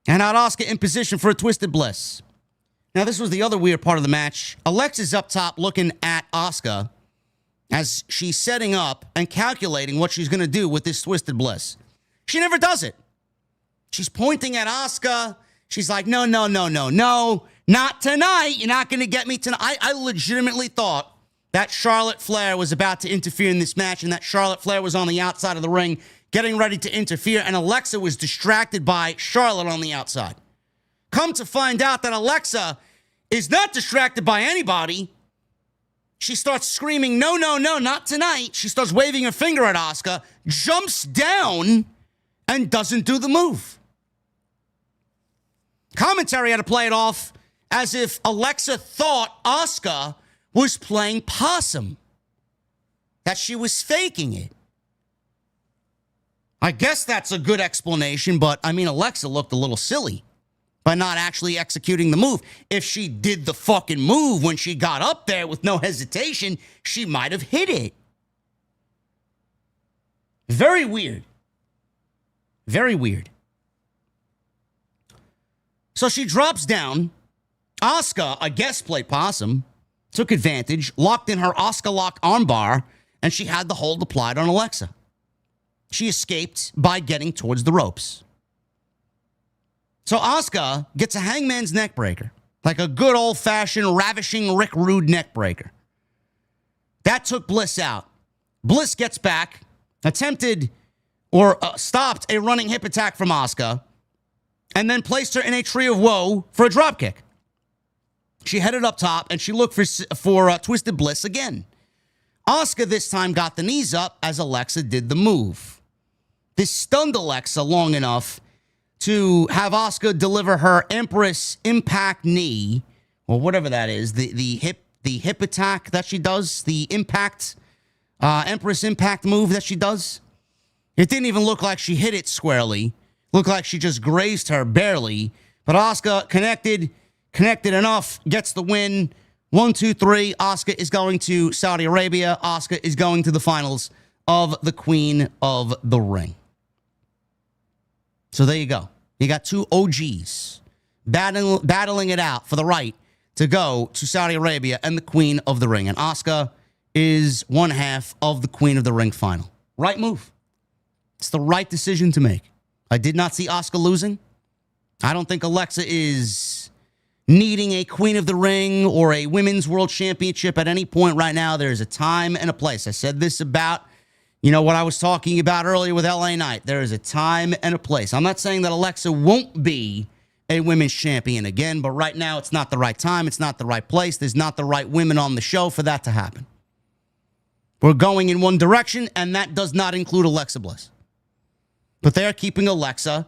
and had Asuka in position for a twisted Bliss. Now, this was the other weird part of the match. Alexa's up top looking at Asuka as she's setting up and calculating what she's going to do with this twisted Bliss. She never does it. She's pointing at Asuka. She's like, no, not tonight. You're not going to get me tonight. I legitimately thought that Charlotte Flair was about to interfere in this match and that Charlotte Flair was on the outside of the ring getting ready to interfere, and Alexa was distracted by Charlotte on the outside. Come to find out that Alexa is not distracted by anybody. She starts screaming, no, not tonight. She starts waving her finger at Asuka, jumps down, and doesn't do the move. Commentary had to play it off as if Alexa thought Asuka was playing possum, that she was faking it. I guess that's a good explanation, but I mean, Alexa looked a little silly by not actually executing the move. If she did the fucking move when she got up there with no hesitation, she might have hit it. Very weird. Very weird. So she drops down. Asuka, I guess, played possum, took advantage, locked in her Asuka lock armbar, and she had the hold applied on Alexa. She escaped by getting towards the ropes. So Asuka gets a hangman's neck breaker, like a good old-fashioned ravishing Rick Rude neck breaker. That took Bliss out. Bliss gets back, attempted or stopped a running hip attack from Asuka, and then placed her in a tree of woe for a dropkick. She headed up top, and she looked for Twisted Bliss again. Asuka this time got the knees up as Alexa did the move. This stunned Alexa long enough to have Asuka deliver her Empress Impact knee, or whatever that is, the hip attack that she does, the impact, Empress Impact move that she does. It didn't even look like she hit it squarely. Looked like she just grazed her barely. But Asuka connected enough, gets the win. 1, 2, 3. Asuka is going to Saudi Arabia. Asuka is going to the finals of the Queen of the Ring. So there you go. You got 2 OGs battling it out for the right to go to Saudi Arabia and the Queen of the Ring. And Asuka is one half of the Queen of the Ring final. Right move. It's the right decision to make. I did not see Asuka losing. I don't think Alexa is needing a Queen of the Ring or a Women's World Championship at any point right now. There's a time and a place. I said this about, what I was talking about earlier with LA Knight. There is a time and a place. I'm not saying that Alexa won't be a women's champion again, but right now it's not the right time. It's not the right place. There's not the right women on the show for that to happen. We're going in one direction, and that does not include Alexa Bliss. But they're keeping Alexa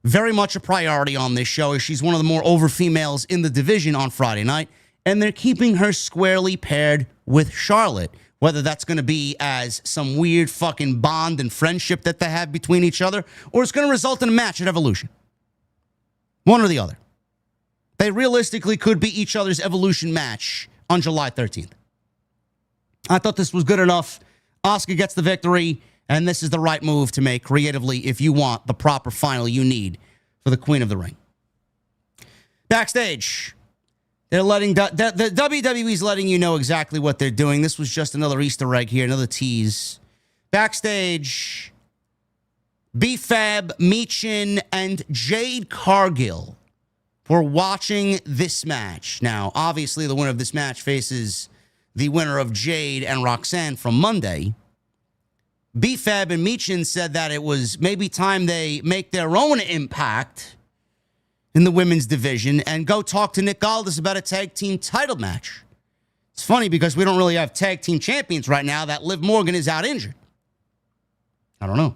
very much a priority on this show, as she's one of the more over females in the division on Friday night, and they're keeping her squarely paired with Charlotte, whether that's going to be as some weird fucking bond and friendship that they have between each other, or it's going to result in a match at Evolution. One or the other. They realistically could be each other's Evolution match on July 13th. I thought this was good enough. Asuka gets the victory, and this is the right move to make creatively if you want the proper final you need for the Queen of the Ring. Backstage, they're letting the WWE's letting you know exactly what they're doing. This was just another Easter egg here, another tease. Backstage, B-Fab, Michin, and Jade Cargill were watching this match. Now, obviously, the winner of this match faces the winner of Jade and Roxanne from Monday. B-Fab and Michin said that it was maybe time they make their own impact in the women's division and go talk to Nick Aldis about a tag team title match. It's funny because we don't really have tag team champions right now, that Liv Morgan is out injured. I don't know.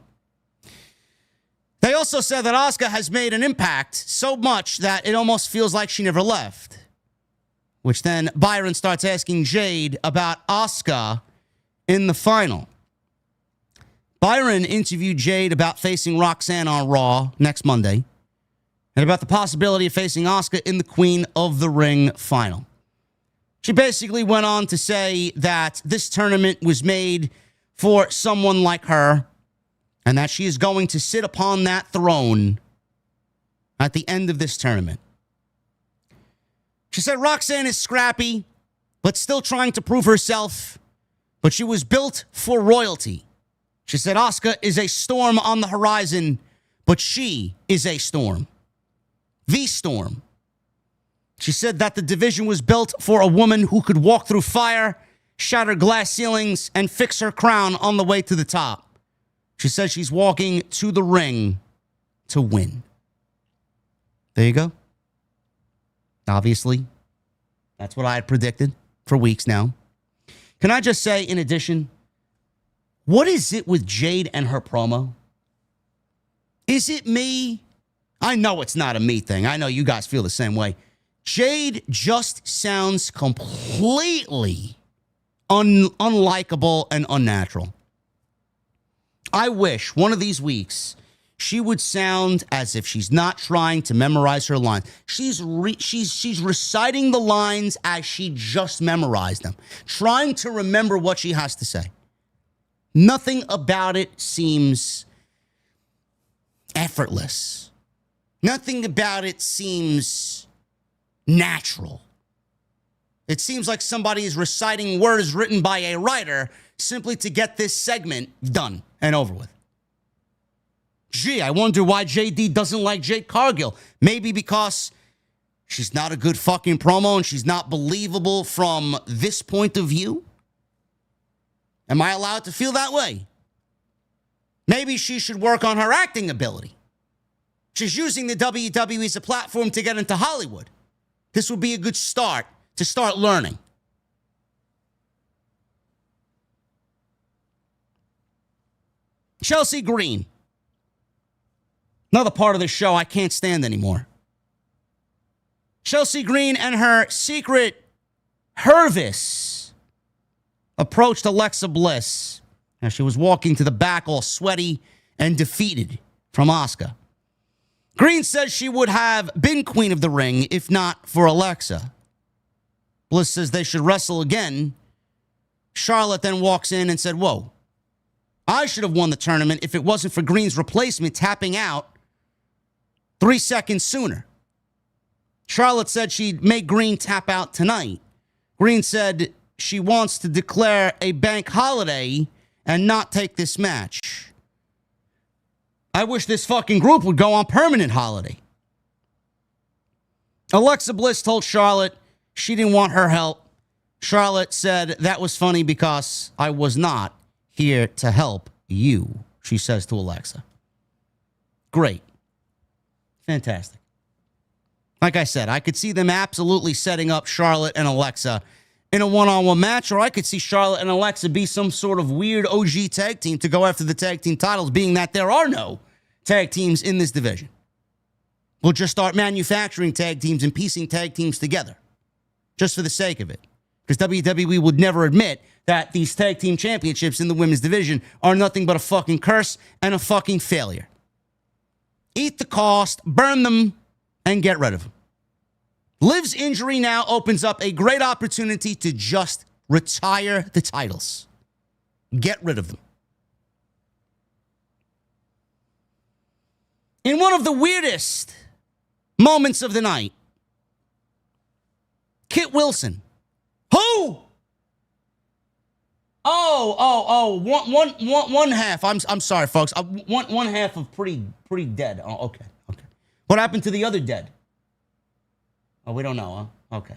They also said that Asuka has made an impact so much that it almost feels like she never left. Which then Byron starts asking Jade about Asuka in the final. Byron interviewed Jade about facing Roxanne on Raw next Monday and about the possibility of facing Asuka in the Queen of the Ring final. She basically went on to say that this tournament was made for someone like her and that she is going to sit upon that throne at the end of this tournament. She said Roxanne is scrappy, but still trying to prove herself, but she was built for royalty. She said Asuka is a storm on the horizon, but she is a storm. The Storm. She said that the division was built for a woman who could walk through fire, shatter glass ceilings, and fix her crown on the way to the top. She says she's walking to the ring to win. There you go. Obviously, that's what I had predicted for weeks now. Can I just say, in addition, what is it with Jade and her promo? Is it me? I know it's not a me thing. I know you guys feel the same way. Jade just sounds completely unlikable and unnatural. I wish one of these weeks she would sound as if she's not trying to memorize her lines. She's reciting the lines as she just memorized them, trying to remember what she has to say. Nothing about it seems effortless. Nothing about it seems natural. It seems like somebody is reciting words written by a writer simply to get this segment done and over with. Gee, I wonder why JD doesn't like Jade Cargill. Maybe because she's not a good fucking promo and she's not believable from this point of view? Am I allowed to feel that way? Maybe she should work on her acting ability. She's using the WWE as a platform to get into Hollywood. This would be a good start to start learning. Chelsea Green. Another part of the show I can't stand anymore. Chelsea Green and her secret Hervis approached Alexa Bliss as she was walking to the back all sweaty and defeated from Asuka. Green says she would have been Queen of the Ring if not for Alexa. Bliss says they should wrestle again. Charlotte then walks in and said, whoa, I should have won the tournament if it wasn't for Green's replacement tapping out 3 seconds sooner. Charlotte said she'd make Green tap out tonight. Green said she wants to declare a bank holiday and not take this match. I wish this fucking group would go on permanent holiday. Alexa Bliss told Charlotte she didn't want her help. Charlotte said that was funny because I was not here to help you, she says to Alexa. Great. Fantastic. Like I said, I could see them absolutely setting up Charlotte and Alexa in a one-on-one match, or I could see Charlotte and Alexa be some sort of weird OG tag team to go after the tag team titles, being that there are no tag teams in this division. We'll just start manufacturing tag teams and piecing tag teams together just for the sake of it. Because WWE would never admit that these tag team championships in the women's division are nothing but a fucking curse and a fucking failure. Eat the cost, burn them, and get rid of them. Liv's injury now opens up a great opportunity to just retire the titles. Get rid of them. In one of the weirdest moments of the night, Kit Wilson. Who? One half. I'm sorry, folks. One half of pretty dead. Oh, okay. What happened to the other dead? Oh, we don't know, huh? Okay.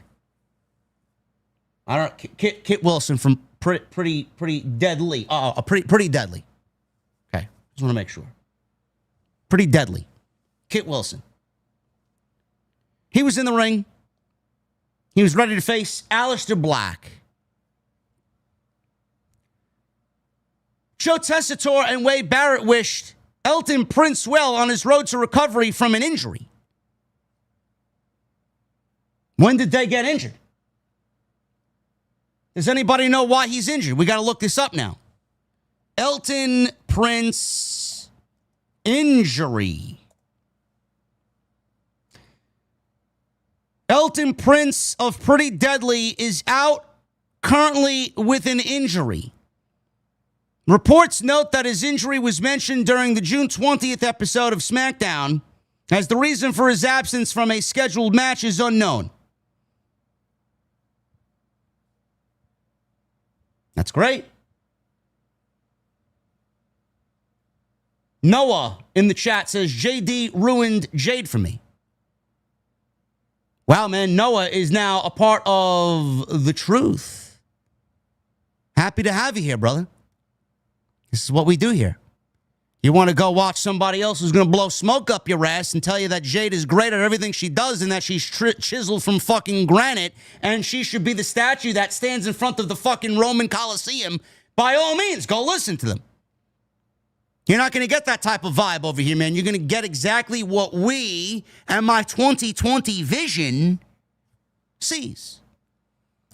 I don't. Kit Wilson from pretty deadly. Pretty deadly. Okay, just want to make sure. Pretty deadly. Kit Wilson. He was in the ring. He was ready to face Aleister Black. Joe Tessitore and Wade Barrett wished Elton Prince well on his road to recovery from an injury. When did they get injured? Does anybody know why he's injured? We got to look this up now. Elton Prince injury. Elton Prince of Pretty Deadly is out currently with an injury. Reports note that his injury was mentioned during the June 20th episode of SmackDown, as the reason for his absence from a scheduled match is unknown. That's great. Noah in the chat says, JD ruined Jade for me. Wow, man, Noah is now a part of the truth. Happy to have you here, brother. This is what we do here. You want to go watch somebody else who's going to blow smoke up your ass and tell you that Jade is great at everything she does and that she's chiseled from fucking granite and she should be the statue that stands in front of the fucking Roman Colosseum. By all means, go listen to them. You're not going to get that type of vibe over here, man. You're going to get exactly what we and my 2020 vision sees.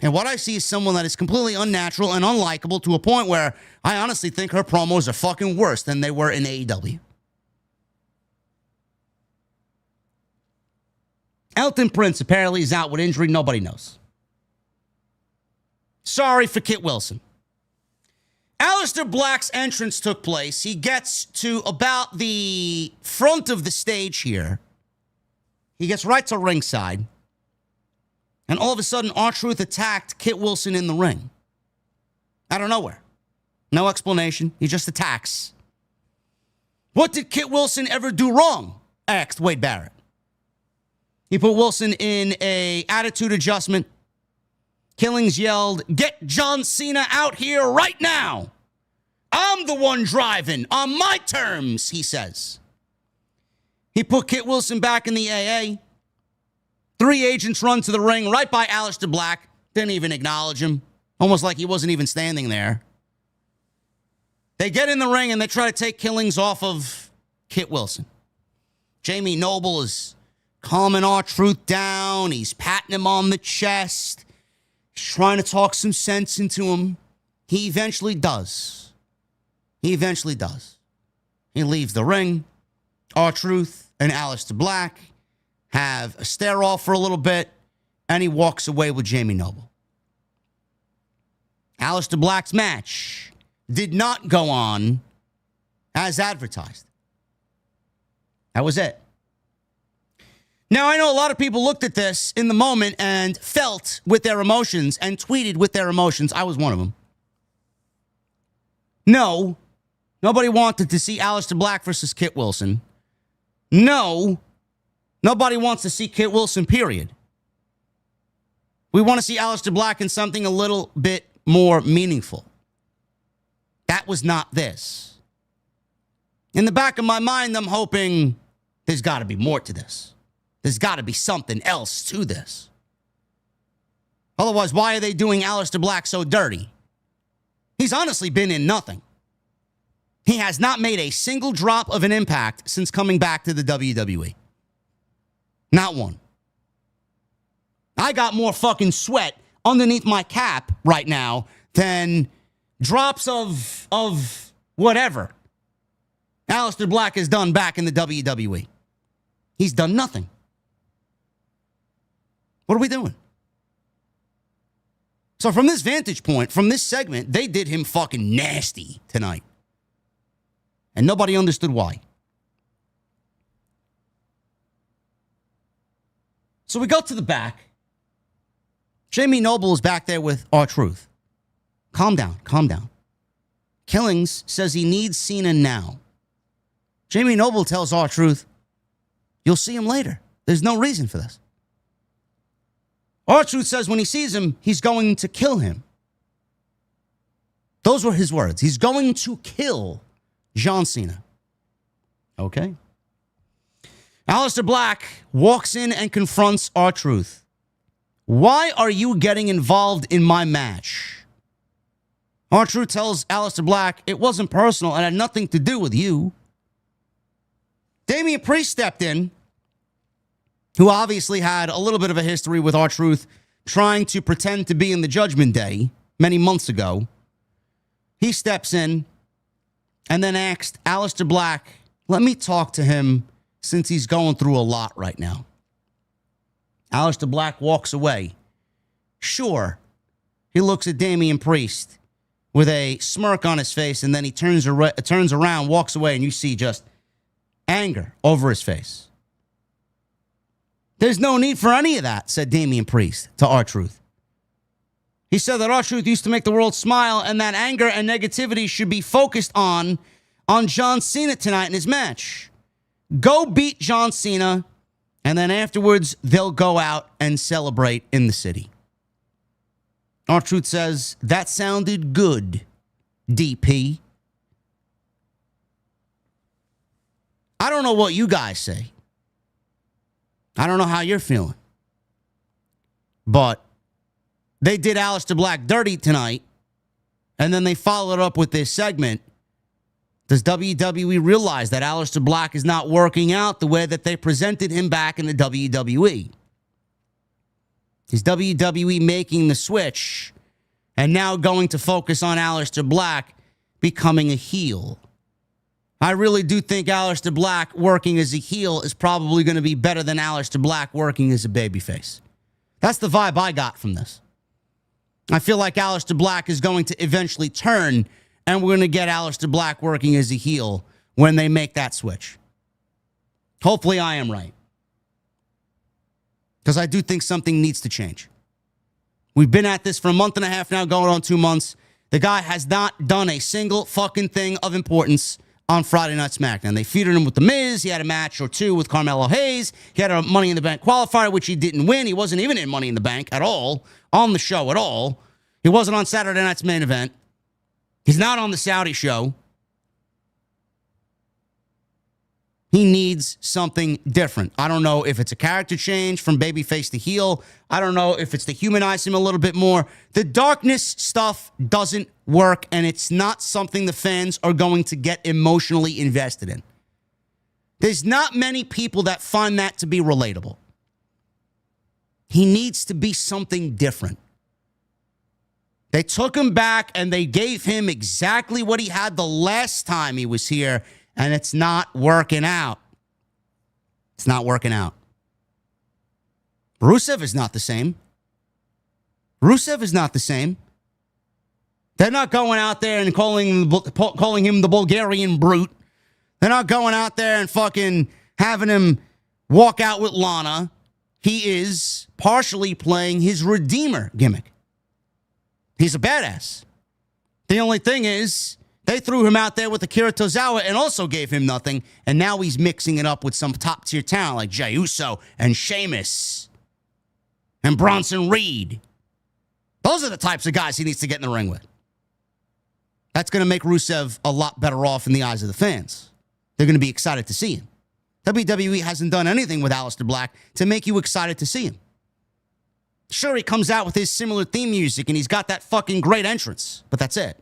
And what I see is someone that is completely unnatural and unlikable to a point where I honestly think her promos are fucking worse than they were in AEW. Elton Prince apparently is out with injury. Nobody knows. Sorry for Kit Wilson. Aleister Black's entrance took place. He gets to about the front of the stage here. He gets right to ringside. And all of a sudden, R-Truth attacked Kit Wilson in the ring. Out of nowhere. No explanation. He just attacks. What did Kit Wilson ever do wrong? Asked Wade Barrett. He put Wilson in an attitude adjustment. Killings yelled, "Get John Cena out here right now. I'm the one driving on my terms," he says. He put Kit Wilson back in the AA. 3 agents run to the ring right by Aleister Black. Didn't even acknowledge him. Almost like he wasn't even standing there. They get in the ring and they try to take Killings off of Kit Wilson. Jamie Noble is calming R-Truth down. He's patting him on the chest. He's trying to talk some sense into him. He eventually does. He leaves the ring. R-Truth and Aleister Black have a stare-off for a little bit, and he walks away with Jamie Noble. Aleister Black's match did not go on as advertised. That was it. Now, I know a lot of people looked at this in the moment and felt with their emotions and tweeted with their emotions. I was one of them. No, nobody wanted to see Aleister Black versus Kit Wilson. No, nobody wants to see Kit Wilson, period. We want to see Aleister Black in something a little bit more meaningful. That was not this. In the back of my mind, I'm hoping there's got to be more to this. There's got to be something else to this. Otherwise, why are they doing Aleister Black so dirty? He's honestly been in nothing. He has not made a single drop of an impact since coming back to the WWE. Not one. I got more fucking sweat underneath my cap right now than drops of whatever Aleister Black has done back in the WWE. He's done nothing. What are we doing? So from this vantage point, from this segment, they did him fucking nasty tonight. And nobody understood why. So we go to the back. Jamie Noble is back there with R-Truth. Calm down, calm down. Killings says he needs Cena now. Jamie Noble tells R-Truth, you'll see him later. There's no reason for this. R-Truth says when he sees him, he's going to kill him. Those were his words. He's going to kill John Cena. Okay. Aleister Black walks in and confronts R-Truth. Why are you getting involved in my match? R-Truth tells Aleister Black it wasn't personal and had nothing to do with you. Damian Priest stepped in, who obviously had a little bit of a history with R-Truth trying to pretend to be in the Judgment Day many months ago. He steps in and then asked Aleister Black, let me talk to him since he's going through a lot right now. Aleister Black walks away. Sure, he looks at Damian Priest with a smirk on his face, and then he turns around, walks away, and you see just anger over his face. There's no need for any of that, said Damian Priest to R-Truth. He said that R-Truth used to make the world smile, and that anger and negativity should be focused on John Cena tonight in his match. Go beat John Cena, and then afterwards, they'll go out and celebrate in the city. R-Truth says, that sounded good, DP. I don't know what you guys say. I don't know how you're feeling. But they did Aleister Black dirty tonight, and then they followed up with this segment. Does WWE realize that Aleister Black is not working out the way that they presented him back in the WWE? Is WWE making the switch and now going to focus on Aleister Black becoming a heel? I really do think Aleister Black working as a heel is probably going to be better than Aleister Black working as a babyface. That's the vibe I got from this. I feel like Aleister Black is going to eventually turn, and we're going to get Aleister Black working as a heel when they make that switch. Hopefully I am right. Because I do think something needs to change. We've been at this for a month and a half now, going on 2 months. The guy has not done a single fucking thing of importance on Friday Night SmackDown. They featured him with The Miz. He had a match or two with Carmelo Hayes. He had a Money in the Bank qualifier, which he didn't win. He wasn't even in Money in the Bank at all, on the show at all. He wasn't on Saturday Night's main event. He's not on the Saudi show. He needs something different. I don't know if it's a character change from babyface to heel. I don't know if it's to humanize him a little bit more. The darkness stuff doesn't work, and it's not something the fans are going to get emotionally invested in. There's not many people that find that to be relatable. He needs to be something different. They took him back, and they gave him exactly what he had the last time he was here, and it's not working out. It's not working out. Rusev is not the same. Rusev is not the same. They're not going out there and calling him the Bulgarian brute. They're not going out there and fucking having him walk out with Lana. He is partially playing his Redeemer gimmick. He's a badass. The only thing is, they threw him out there with Akira Tozawa and also gave him nothing, and now he's mixing it up with some top-tier talent like Jey Uso and Sheamus and Bronson Reed. Those are the types of guys he needs to get in the ring with. That's going to make Rusev a lot better off in the eyes of the fans. They're going to be excited to see him. WWE hasn't done anything with Aleister Black to make you excited to see him. Sure, he comes out with his similar theme music and he's got that fucking great entrance, but that's it.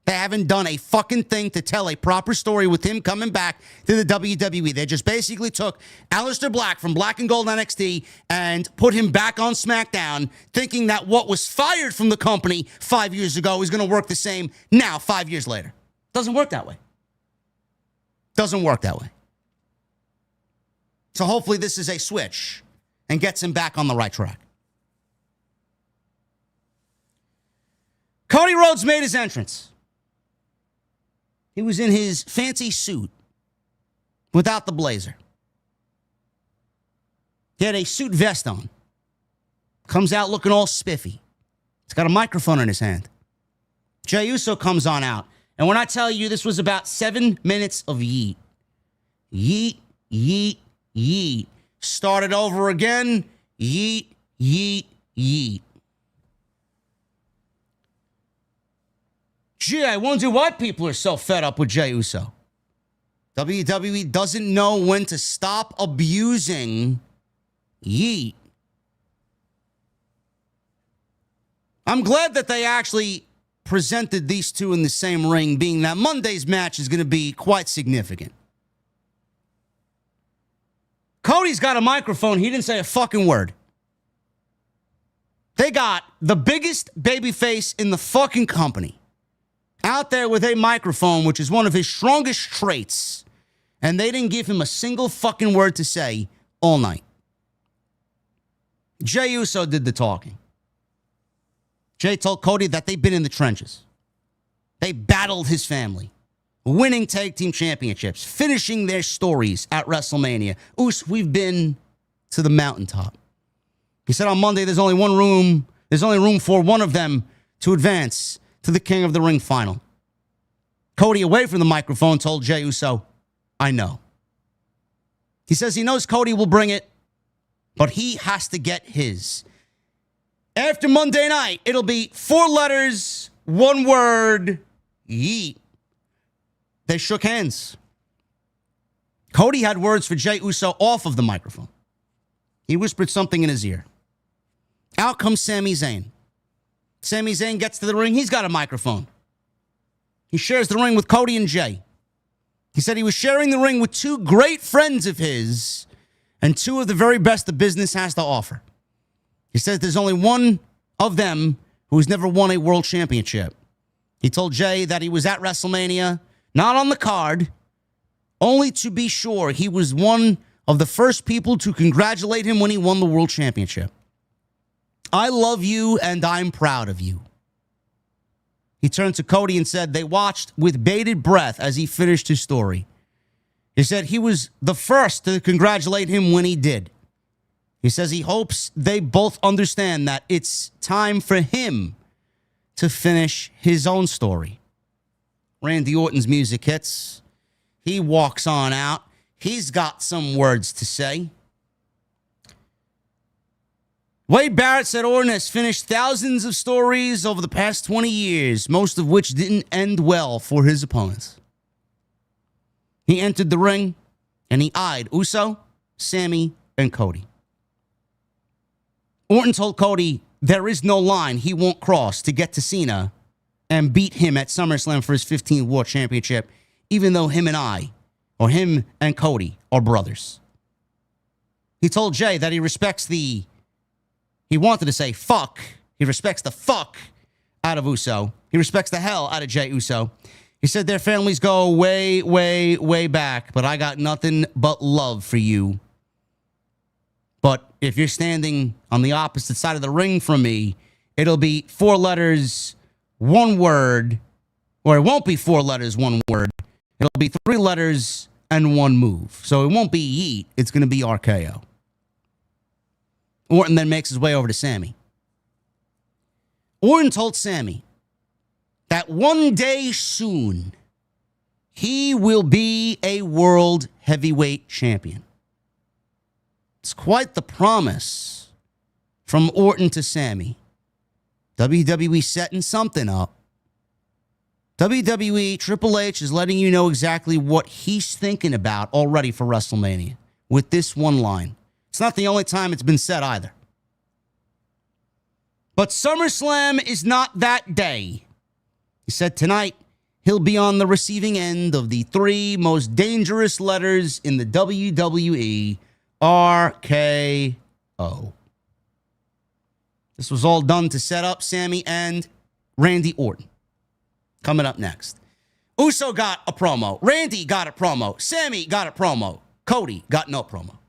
They haven't done a fucking thing to tell a proper story with him coming back to the WWE. They just basically took Aleister Black from Black and Gold NXT and put him back on SmackDown, thinking that what was fired from the company 5 years ago is going to work the same now, 5 years later. Doesn't work that way. Doesn't work that way. So hopefully this is a switch and gets him back on the right track. Cody Rhodes made his entrance. He was in his fancy suit without the blazer. He had a suit vest on. Comes out looking all spiffy. He's got a microphone in his hand. Jey Uso comes on out. And when I tell you this was about 7 minutes of yeet. Yeet, yeet, yeet. Started over again. Yeet, yeet, yeet. Gee, I wonder why people are so fed up with Jey Uso. WWE doesn't know when to stop abusing yeet. I'm glad that they actually presented these two in the same ring, being that Monday's match is going to be quite significant. Cody's got a microphone. He didn't say a fucking word. They got the biggest babyface in the fucking company out there with a microphone, which is one of his strongest traits, and they didn't give him a single fucking word to say all night. Jey Uso did the talking. Jey told Cody that they've been in the trenches. They battled his family, winning tag team championships, finishing their stories at WrestleMania. We've been to the mountaintop. He said on Monday there's only room for one of them to advance to the King of the Ring final. Cody, away from the microphone, told Jey Uso, I know. He says he knows Cody will bring it, but he has to get his. After Monday night, it'll be 4 letters, 1 word, yeet. They shook hands. Cody had words for Jey Uso off of the microphone. He whispered something in his ear. Out comes Sami Zayn. Sami Zayn gets to the ring. He's got a microphone. He shares the ring with Cody and Jey. He said he was sharing the ring with 2 great friends of his and 2 of the very best the business has to offer. He says there's only one of them who's never won a world championship. He told Jey that he was at WrestleMania, not on the card, only to be sure he was one of the first people to congratulate him when he won the world championship. I love you and I'm proud of you. He turned to Cody and said they watched with bated breath as he finished his story. He said he was the first to congratulate him when he did. He says he hopes they both understand that it's time for him to finish his own story. Randy Orton's music hits. He walks on out. He's got some words to say. Wade Barrett said Orton has finished thousands of stories over the past 20 years, most of which didn't end well for his opponents. He entered the ring, and he eyed Uso, Sami, and Cody. Orton told Cody there is no line he won't cross to get to Cena and beat him at SummerSlam for his 15th World Championship, even though him and Cody are brothers. He told Jey that he respects he wanted to say fuck. He respects the fuck out of Uso. He respects the hell out of Jey Uso. He said their families go way, way, way back, but I got nothing but love for you. But if you're standing on the opposite side of the ring from me, it'll be 4 letters, 1 word, or it won't be 4 letters, 1 word. It'll be 3 letters and 1 move. So it won't be yeet. It's going to be RKO. Orton then makes his way over to Sami. Orton told Sami that one day soon he will be a world heavyweight champion. It's quite the promise from Orton to Sami. WWE setting something up. WWE, Triple H is letting you know exactly what he's thinking about already for WrestleMania. 'Mania with this one line. It's not the only time it's been said either. But SummerSlam is not that day. He said tonight he'll be on the receiving end of the 3 most dangerous letters in the WWE, RKO. This was all done to set up Sami and Randy Orton. Coming up next. Uso got a promo. Randy got a promo. Sami got a promo. Cody got no promo.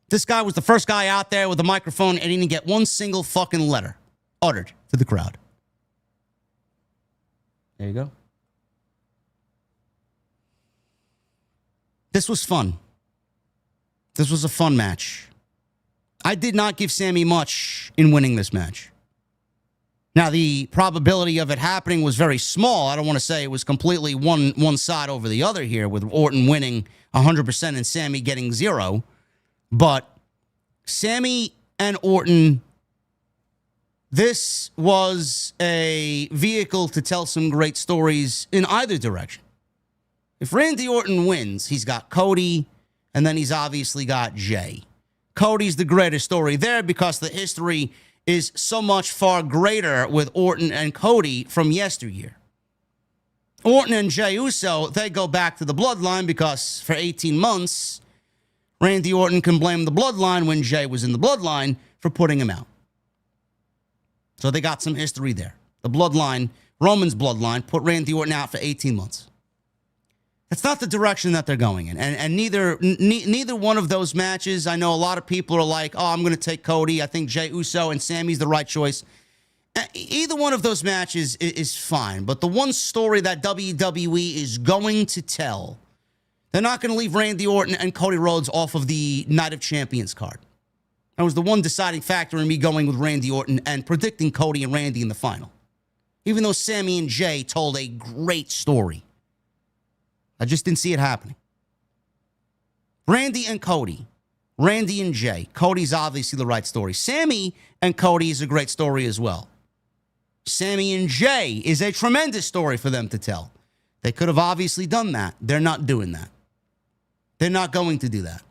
This guy was the first guy out there with a microphone and he didn't get one single fucking letter uttered to the crowd. There you go. This was fun. This was a fun match. I did not give Sami much in winning this match. Now, the probability of it happening was very small. I don't want to say it was completely one side over the other here, with Orton winning 100% and Sami getting 0. But Sami and Orton, this was a vehicle to tell some great stories in either direction. If Randy Orton wins, he's got Cody, and then he's obviously got Jay. Cody's the greatest story there because the history is so much far greater with Orton and Cody from yesteryear. Orton and Jey Uso, they go back to the Bloodline because for 18 months, Randy Orton can blame the Bloodline when Jey was in the Bloodline for putting him out. So they got some history there. The Bloodline, Roman's Bloodline, put Randy Orton out for 18 months. That's not the direction that they're going in. And neither one of those matches, I know a lot of people are like, oh, I'm going to take Cody. I think Jey Uso and Sami's the right choice. Either one of those matches is fine. But the one story that WWE is going to tell, they're not going to leave Randy Orton and Cody Rhodes off of the Night of Champions card. That was the one deciding factor in me going with Randy Orton and predicting Cody and Randy in the final. Even though Sami and Jey told a great story. I just didn't see it happening. Randy and Cody. Randy and Jey. Cody's obviously the right story. Sami and Cody is a great story as well. Sami and Jey is a tremendous story for them to tell. They could have obviously done that. They're not doing that. They're not going to do that.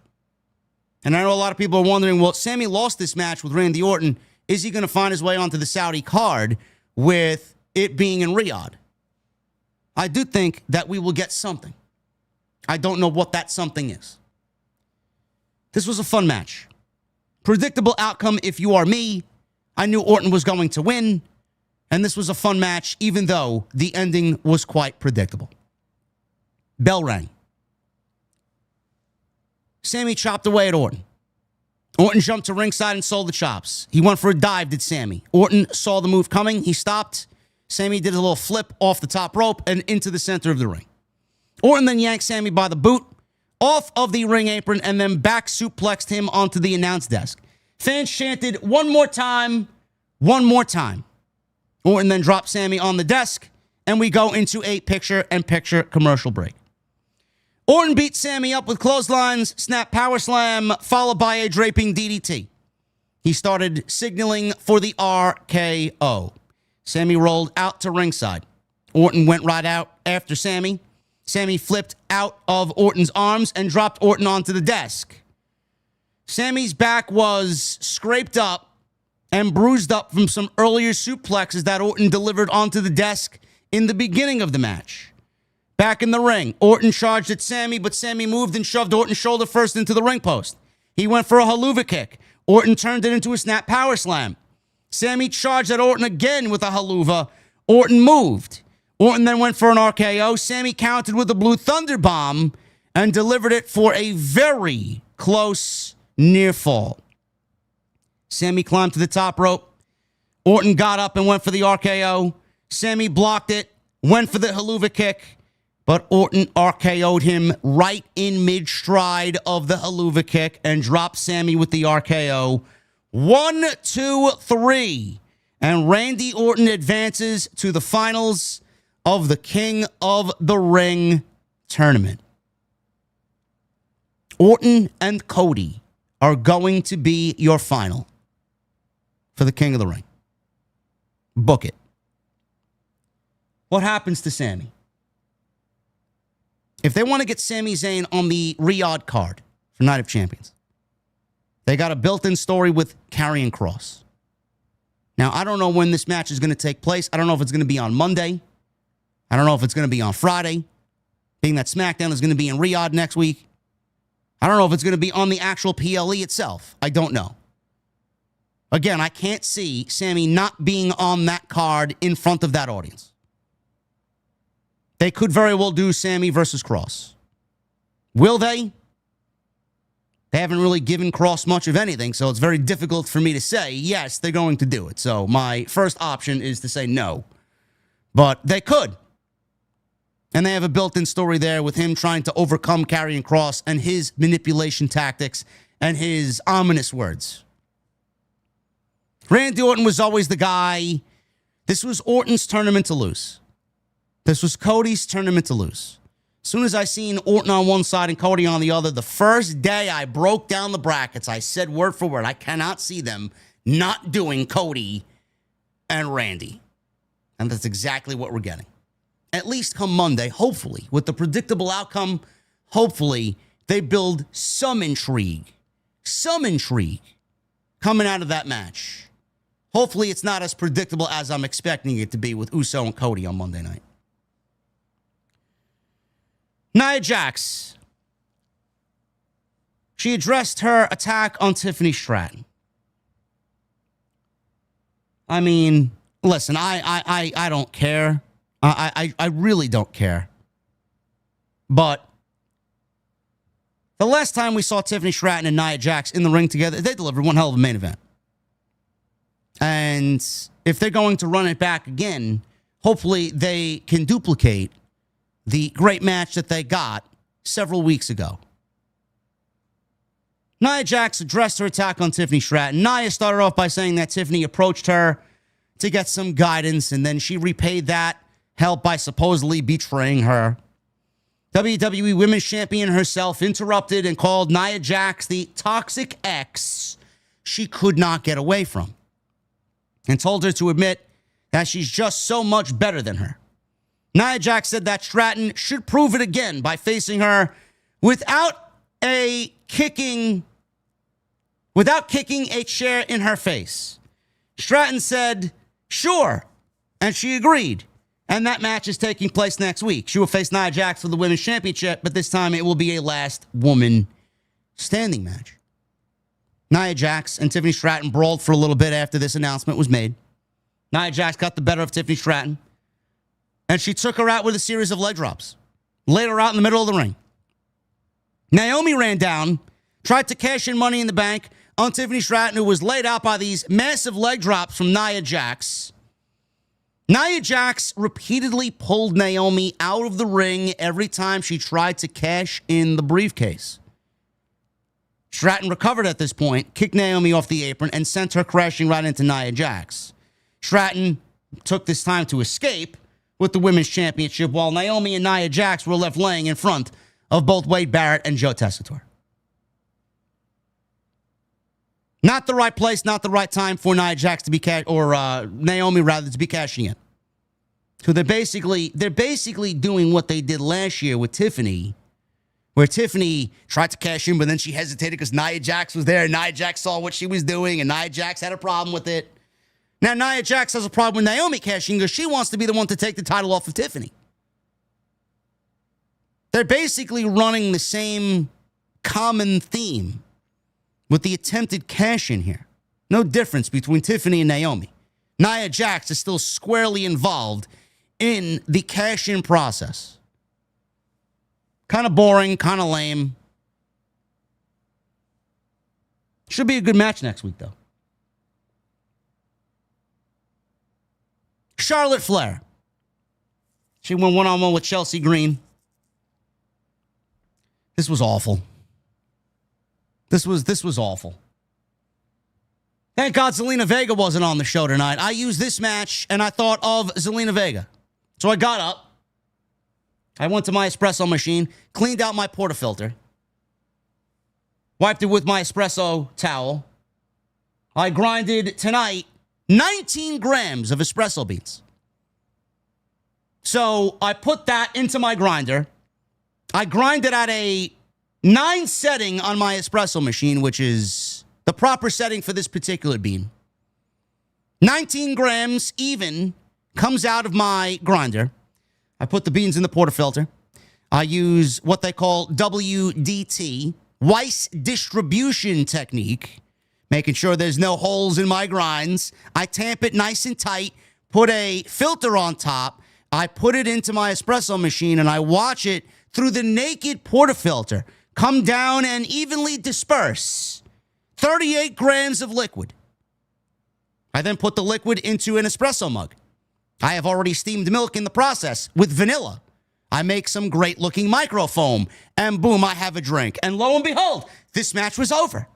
And I know a lot of people are wondering, well, Sami lost this match with Randy Orton. Is he going to find his way onto the Saudi card with it being in Riyadh? I do think that we will get something. I don't know what that something is. This was a fun match. Predictable outcome if you are me. I knew Orton was going to win. And this was a fun match, even though the ending was quite predictable. Bell rang. Sami chopped away at Orton. Orton jumped to ringside and sold the chops. He went for a dive, did Sami. Orton saw the move coming. He stopped. Sami did a little flip off the top rope and into the center of the ring. Orton then yanked Sami by the boot off of the ring apron and then back suplexed him onto the announce desk. Fans chanted, "One more time, one more time." Orton then dropped Sami on the desk, and we go into a picture-in-picture commercial break. Orton beat Sami up with clotheslines, snap power slam, followed by a draping DDT. He started signaling for the RKO. Sami rolled out to ringside. Orton went right out after Sami. Sami flipped out of Orton's arms and dropped Orton onto the desk. Sami's back was scraped up and bruised up from some earlier suplexes that Orton delivered onto the desk in the beginning of the match. Back in the ring, Orton charged at Sami, but Sami moved and shoved Orton shoulder first into the ring post. He went for a haluva kick. Orton turned it into a snap power slam. Sami charged at Orton again with a haluva. Orton moved. Orton then went for an RKO. Sami countered with a blue thunder bomb and delivered it for a very close near fall. Sami climbed to the top rope. Orton got up and went for the RKO. Sami blocked it, went for the haluva kick, but Orton RKO'd him right in mid-stride of the haluva kick and dropped Sami with the RKO. 1, 2, 3. And Randy Orton advances to the finals of the King of the Ring tournament. Orton and Cody are going to be your final for the King of the Ring. Book it. What happens to Sami? If they want to get Sami Zayn on the Riyadh card for Night of Champions, they got a built-in story with Karrion Kross. Now, I don't know when this match is going to take place. I don't know if it's going to be on Monday. I don't know if it's going to be on Friday, being that SmackDown is going to be in Riyadh next week. I don't know if it's going to be on the actual PLE itself. I don't know. Again, I can't see Sami not being on that card in front of that audience. They could very well do Sami versus Cross. Will they? They haven't really given Cross much of anything, so it's very difficult for me to say, yes, they're going to do it. So my first option is to say no. But they could. And they have a built-in story there with him trying to overcome Karrion Kross and his manipulation tactics and his ominous words. Randy Orton was always the guy. This was Orton's tournament to lose. This was Cody's tournament to lose. As soon as I seen Orton on one side and Cody on the other, the first day I broke down the brackets, I said word for word, I cannot see them not doing Cody and Randy. And that's exactly what we're getting. At least come Monday, hopefully, with the predictable outcome, hopefully they build some intrigue coming out of that match. Hopefully it's not as predictable as I'm expecting it to be with Uso and Cody on Monday night. Nia Jax. She addressed her attack on Tiffany Stratton. I mean, listen, I don't care. I really don't care. But the last time we saw Tiffany Stratton and Nia Jax in the ring together, they delivered one hell of a main event. And if they're going to run it back again, hopefully they can duplicate the great match that they got several weeks ago. Nia Jax addressed her attack on Tiffany Stratton. Nia started off by saying that Tiffany approached her to get some guidance, and then she repaid that help by supposedly betraying her. WWE Women's Champion herself interrupted and called Nia Jax the toxic ex she could not get away from, and told her to admit that she's just so much better than her. Nia Jax said that Stratton should prove it again by facing her without kicking a chair in her face. Stratton said, sure, and she agreed. And that match is taking place next week. She will face Nia Jax for the Women's Championship, but this time it will be a last woman standing match. Nia Jax and Tiffany Stratton brawled for a little bit after this announcement was made. Nia Jax got the better of Tiffany Stratton, and she took her out with a series of leg drops. Laid her out in the middle of the ring. Naomi ran down, tried to cash in Money in the Bank on Tiffany Stratton, who was laid out by these massive leg drops from Nia Jax. Nia Jax repeatedly pulled Naomi out of the ring every time she tried to cash in the briefcase. Stratton recovered at this point, kicked Naomi off the apron, and sent her crashing right into Nia Jax. Stratton took this time to escape with the Women's Championship, while Naomi and Nia Jax were left laying in front of both Wade Barrett and Joe Tessitore. Not the right place, not the right time for Nia Jax to be Naomi rather to be cashing in. So they're basically doing what they did last year with Tiffany, where Tiffany tried to cash in, but then she hesitated because Nia Jax was there, and Nia Jax saw what she was doing, and Nia Jax had a problem with it. Now, Nia Jax has a problem with Naomi cashing because she wants to be the one to take the title off of Tiffany. They're basically running the same common theme with the attempted cash-in here. No difference between Tiffany and Naomi. Nia Jax is still squarely involved in the cash-in process. Kind of boring, kind of lame. Should be a good match next week, though. Charlotte Flair. She went one-on-one with Chelsea Green. This was awful. This was awful. Thank God Zelina Vega wasn't on the show tonight. I used this match, and I thought of Zelina Vega. So I got up. I went to my espresso machine, cleaned out my portafilter, wiped it with my espresso towel. I grinded tonight 19 grams of espresso beans. So I put that into my grinder. I grind it at a 9 setting on my espresso machine, which is the proper setting for this particular bean. 19 grams even comes out of my grinder. I put the beans in the portafilter. I use what they call WDT, Weiss distribution technique, making sure there's no holes in my grinds. I tamp it nice and tight, put a filter on top. I put it into my espresso machine, and I watch it through the naked portafilter come down and evenly disperse 38 grams of liquid. I then put the liquid into an espresso mug. I have already steamed milk in the process with vanilla. I make some great-looking microfoam, and boom, I have a drink. And lo and behold, this match was over.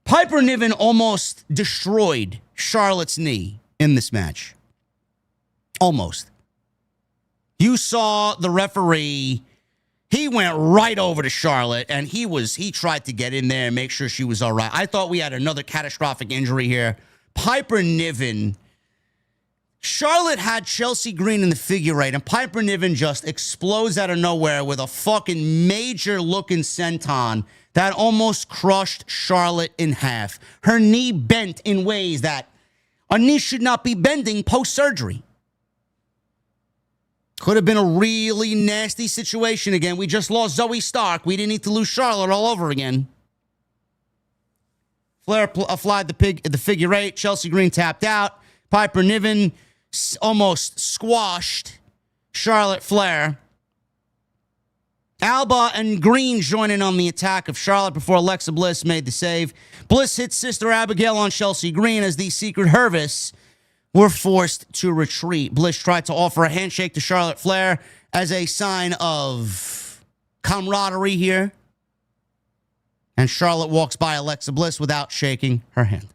Piper Niven almost destroyed Charlotte's knee in this match. Almost. You saw the referee. He went right over to Charlotte, and he tried to get in there and make sure she was all right. I thought we had another catastrophic injury here. Piper Niven. Charlotte had Chelsea Green in the figure eight, and Piper Niven just explodes out of nowhere with a fucking major-looking senton that almost crushed Charlotte in half. Her knee bent in ways that a knee should not be bending post-surgery. Could have been a really nasty situation again. We just lost Zoe Stark. We didn't need to lose Charlotte all over again. Flair applied the figure eight. Chelsea Green tapped out. Piper Niven almost squashed Charlotte Flair. Alba and Green joining on the attack of Charlotte before Alexa Bliss made the save. Bliss hit Sister Abigail on Chelsea Green as the Secret Hervis were forced to retreat. Bliss tried to offer a handshake to Charlotte Flair as a sign of camaraderie here. And Charlotte walks by Alexa Bliss without shaking her hand.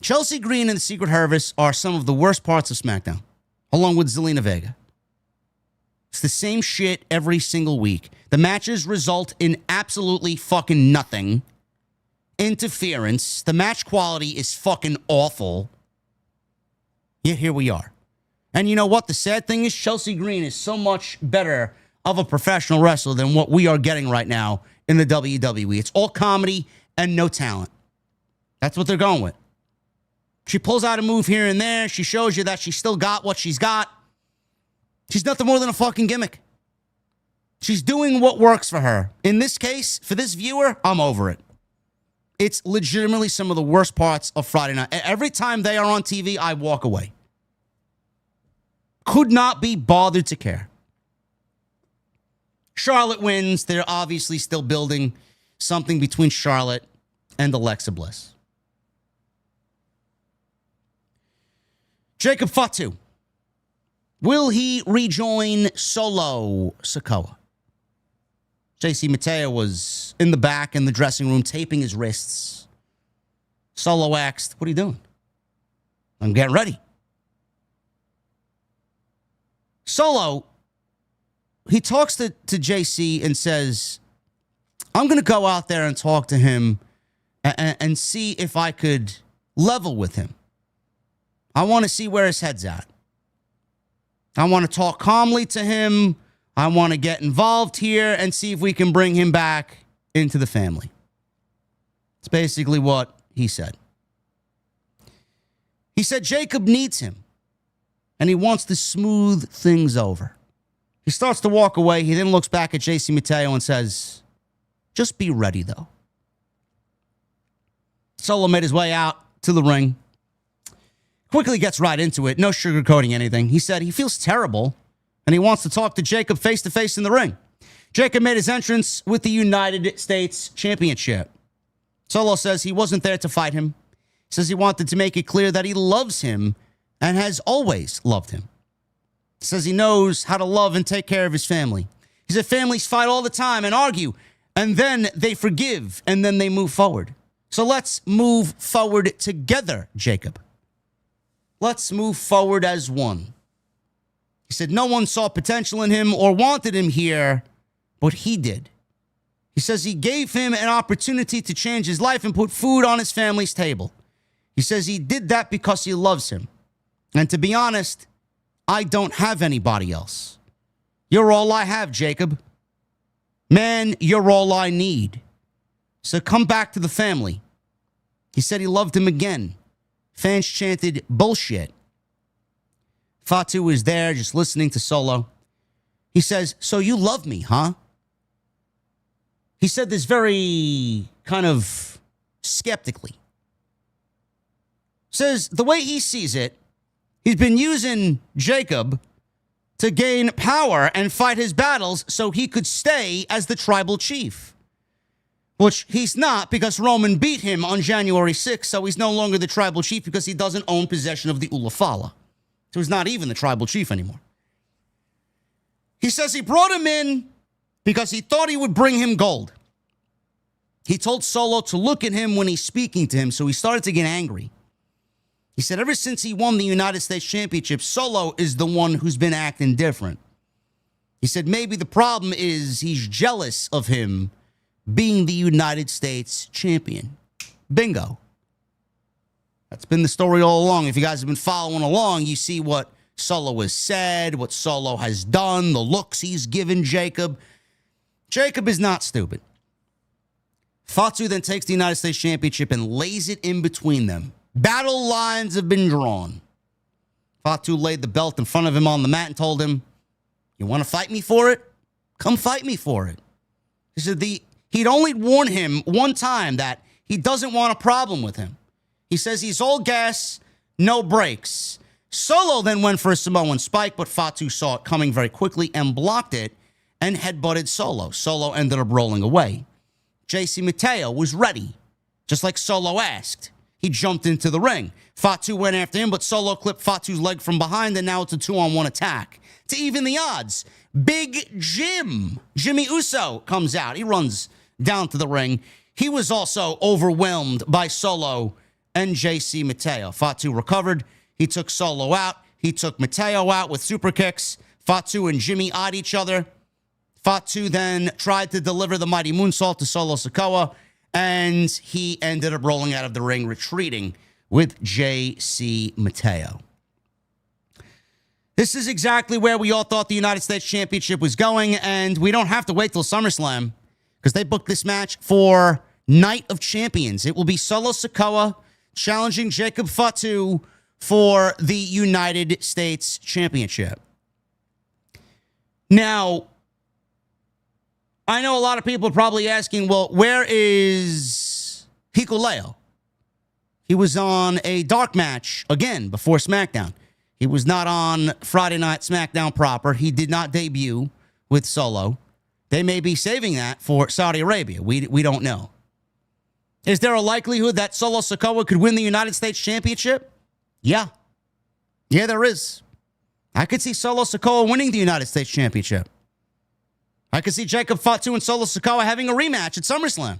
Chelsea Green and the Secret Hervis are some of the worst parts of SmackDown, along with Zelina Vega. It's the same shit every single week. The matches result in absolutely fucking nothing. Interference. The match quality is fucking awful. Yet here we are. And you know what? The sad thing is Chelsea Green is so much better of a professional wrestler than what we are getting right now in the WWE. It's all comedy and no talent. That's what they're going with. She pulls out a move here and there. She shows you that she still got what she's got. She's nothing more than a fucking gimmick. She's doing what works for her. In this case, for this viewer, I'm over it. It's legitimately some of the worst parts of Friday night. Every time they are on TV, I walk away. Could not be bothered to care. Charlotte wins. They're obviously still building something between Charlotte and Alexa Bliss. Jacob Fatu. Will he rejoin Solo Sikoa? JC Mateo was in the back in the dressing room taping his wrists. Solo asked, "What are you doing?" "I'm getting ready." Solo, he talks to JC and says, "I'm going to go out there and talk to him and see if I could level with him. I want to see where his head's at. I want to talk calmly to him. I want to get involved here and see if we can bring him back into the family." It's basically what he said. He said Jacob needs him, and he wants to smooth things over. He starts to walk away. He then looks back at JC Mateo and says, "Just be ready, though." Solo made his way out to the ring. Quickly gets right into it, no sugarcoating anything. He said he feels terrible, and he wants to talk to Jacob face-to-face in the ring. Jacob made his entrance with the United States Championship. Solo says he wasn't there to fight him. He says he wanted to make it clear that he loves him and has always loved him. He says he knows how to love and take care of his family. He said families fight all the time and argue, and then they forgive, and then they move forward. So let's move forward together, Jacob. Let's move forward as one. He said no one saw potential in him or wanted him here, but he did. He says he gave him an opportunity to change his life and put food on his family's table. He says he did that because he loves him. And to be honest, I don't have anybody else. You're all I have, Jacob. Man, you're all I need. So come back to the family. He said he loved him again. Fans chanted bullshit. Fatu was there just listening to Solo. He says, so you love me, huh? He said this very kind of skeptically. Says the way he sees it, he's been using Jacob to gain power and fight his battles so he could stay as the tribal chief. Which he's not, because Roman beat him on January 6th, so he's no longer the tribal chief because he doesn't own possession of the Ulafala. So he's not even the tribal chief anymore. He says he brought him in because he thought he would bring him gold. He told Solo to look at him when he's speaking to him, so he started to get angry. He said ever since he won the United States Championship, Solo is the one who's been acting different. He said maybe the problem is he's jealous of him being the United States champion. Bingo. That's been the story all along. If you guys have been following along, you see what Solo has said, what Solo has done, the looks he's given Jacob. Jacob is not stupid. Fatu then takes the United States Championship and lays it in between them. Battle lines have been drawn. Fatu laid the belt in front of him on the mat and told him, you want to fight me for it? Come fight me for it. He said he'd only warned him one time that he doesn't want a problem with him. He says he's all gas, no brakes. Solo then went for a Samoan spike, but Fatu saw it coming very quickly and blocked it and headbutted Solo. Solo ended up rolling away. JC Mateo was ready, just like Solo asked. He jumped into the ring. Fatu went after him, but Solo clipped Fatu's leg from behind, and now it's a 2-on-1 attack. To even the odds, Big Jimmy Uso comes out. He runs down to the ring. He was also overwhelmed by Solo and JC Mateo. Fatu recovered. He took Solo out. He took Mateo out with super kicks. Fatu and Jimmy eyed each other. Fatu then tried to deliver the mighty moonsault to Solo Sikoa, and he ended up rolling out of the ring, retreating with JC Mateo. This is exactly where we all thought the United States Championship was going, and we don't have to wait till SummerSlam because they booked this match for Night of Champions. It will be Solo Sikoa challenging Jacob Fatu for the United States Championship. Now, I know a lot of people are probably asking, well, where is Hikuleo? He was on a dark match again before SmackDown. He was not on Friday Night SmackDown proper. He did not debut with Solo. They may be saving that for Saudi Arabia. We don't know. Is there a likelihood that Solo Sikoa could win the United States Championship? Yeah. Yeah, there is. I could see Solo Sikoa winning the United States Championship. I could see Jacob Fatu and Solo Sikoa having a rematch at SummerSlam.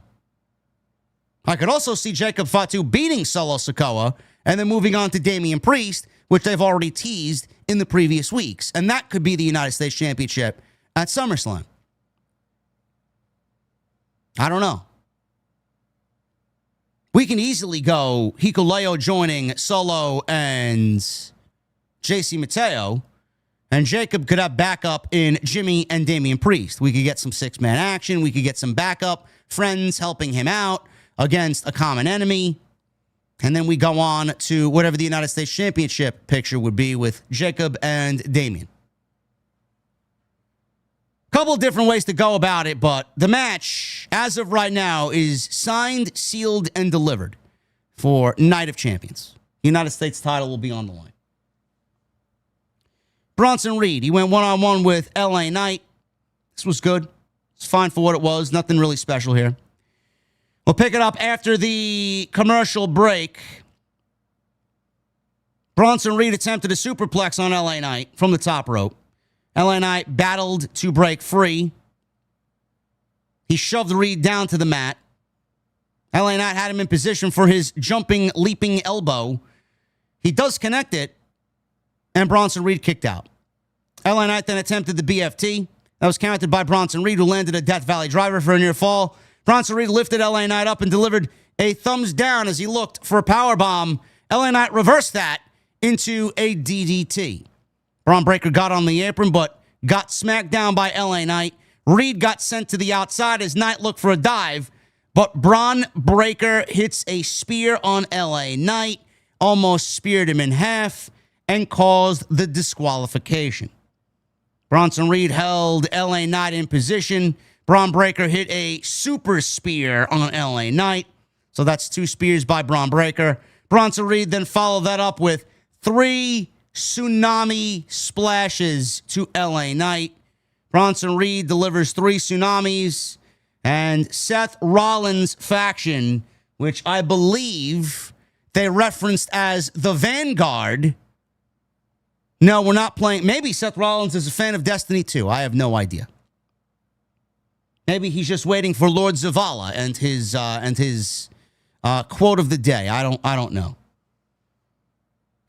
I could also see Jacob Fatu beating Solo Sikoa and then moving on to Damian Priest, which they've already teased in the previous weeks. And that could be the United States Championship at SummerSlam. I don't know. We can easily go Hikuleo joining Solo and JC Mateo, and Jacob could have backup in Jimmy and Damian Priest. We could get some six-man action. We could get some backup friends helping him out against a common enemy. And then we go on to whatever the United States Championship picture would be with Jacob and Damian. Couple of different ways to go about it, but the match, as of right now, is signed, sealed, and delivered for Night of Champions. United States title will be on the line. Bronson Reed, he went one-on-one with LA Knight. This was good. It's fine for what it was. Nothing really special here. We'll pick it up after the commercial break. Bronson Reed attempted a superplex on LA Knight from the top rope. LA Knight battled to break free. He shoved Reed down to the mat. LA Knight had him in position for his jumping, leaping elbow. He does connect it, and Bronson Reed kicked out. LA Knight then attempted the BFT. That was countered by Bronson Reed, who landed a Death Valley driver for a near fall. Bronson Reed lifted LA Knight up and delivered a thumbs down as he looked for a powerbomb. LA Knight reversed that into a DDT. Braun Breaker got on the apron, but got smacked down by LA Knight. Reed got sent to the outside as Knight looked for a dive, but Braun Breaker hits a spear on LA Knight, almost speared him in half, and caused the disqualification. Bronson Reed held LA Knight in position. Braun Breaker hit a super spear on LA Knight. So that's 2 spears by Braun Breaker. Bronson Reed then followed that up with 3 tsunami splashes to LA Knight. Bronson Reed delivers 3 tsunamis. And Seth Rollins' faction, which I believe they referenced as the Vanguard. No, we're not playing. Maybe Seth Rollins is a fan of Destiny 2. I have no idea. Maybe he's just waiting for Lord Zavala and his quote of the day. I don't know.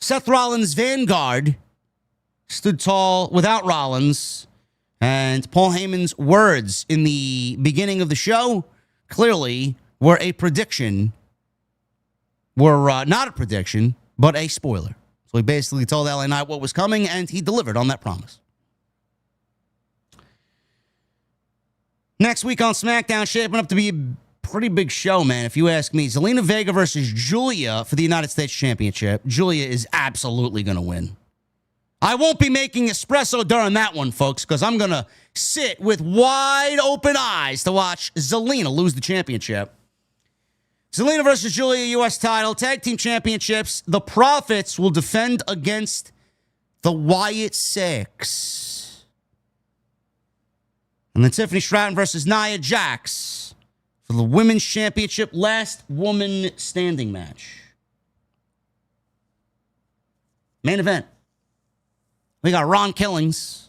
Seth Rollins' Vanguard stood tall without Rollins, and Paul Heyman's words in the beginning of the show clearly were a prediction. Were not a prediction, but a spoiler. So he basically told LA Knight what was coming, and he delivered on that promise. Next week on SmackDown, shaping up to be a pretty big show, man, if you ask me. Zelina Vega versus Julia for the United States Championship. Julia is absolutely going to win. I won't be making espresso during that one, folks, because I'm going to sit with wide open eyes to watch Zelina lose the championship. Zelina versus Julia, U.S. title, tag team championships. The Profits will defend against the Wyatt Six. And then Tiffany Stratton versus Nia Jax for the Women's Championship last woman standing match. Main event. We got Ron Killings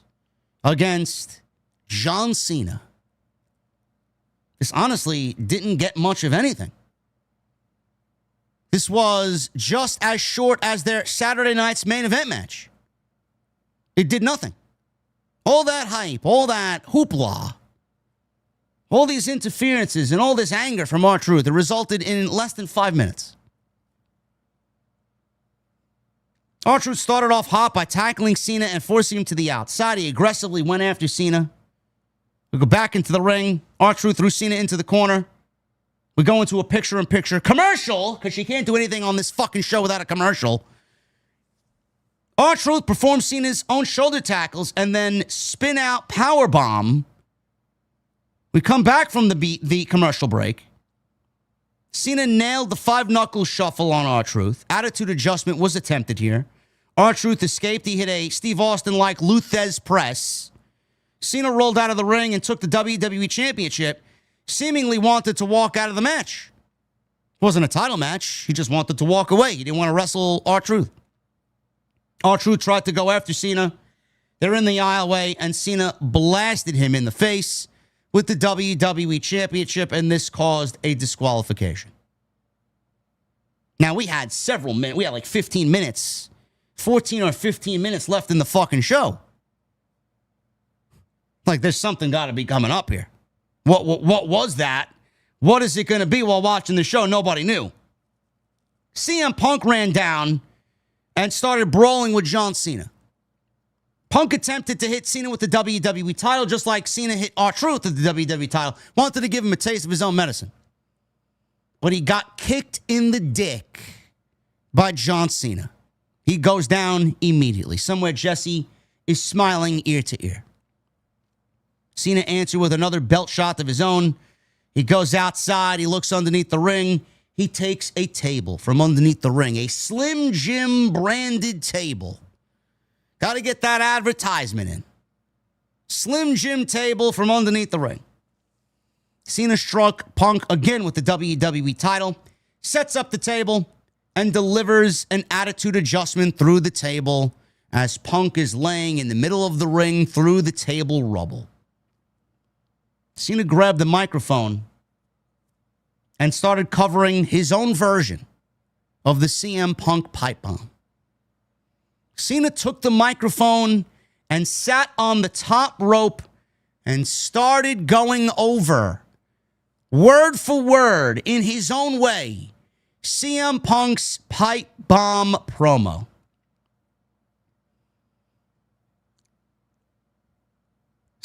against John Cena. This honestly didn't get much of anything. This was just as short as their Saturday night's main event match. It did nothing. All that hype, all that hoopla, all these interferences and all this anger from R-Truth, it resulted in less than 5 minutes. R-Truth started off hot by tackling Cena and forcing him to the outside. He aggressively went after Cena. We go back into the ring. R-Truth threw Cena into the corner. We go into a picture-in-picture commercial, because she can't do anything on this fucking show without a commercial. R-Truth performs Cena's own shoulder tackles and then spin out powerbomb. We come back from the commercial break. Cena nailed the 5-knuckle shuffle on R-Truth. Attitude adjustment was attempted here. R-Truth escaped. He hit a Steve Austin-like Luthez press. Cena rolled out of the ring and took the WWE Championship. Seemingly wanted to walk out of the match. It wasn't a title match. He just wanted to walk away. He didn't want to wrestle R-Truth. R-Truth tried to go after Cena. They're in the aisleway, and Cena blasted him in the face with the WWE Championship, and this caused a disqualification. Now, we had several minutes. We had like 15 minutes, 14 or 15 minutes left in the fucking show. Like, there's something got to be coming up here. What was that? What is it going to be while watching the show? Nobody knew. CM Punk ran down and started brawling with John Cena. Punk attempted to hit Cena with the WWE title, just like Cena hit R-Truth with the WWE title. Wanted to give him a taste of his own medicine. But he got kicked in the dick by John Cena. He goes down immediately. Somewhere Jesse is smiling ear to ear. Cena answered with another belt shot of his own. He goes outside. He looks underneath the ring. He takes a table from underneath the ring, a Slim Jim branded table. Got to get that advertisement in. Slim Jim table from underneath the ring. Cena struck Punk again with the WWE title, sets up the table, and delivers an attitude adjustment through the table as Punk is laying in the middle of the ring through the table rubble. Cena grabbed the microphone and started covering his own version of the CM Punk Pipebomb. Cena took the microphone and sat on the top rope and started going over, word for word, in his own way, CM Punk's Pipebomb promo.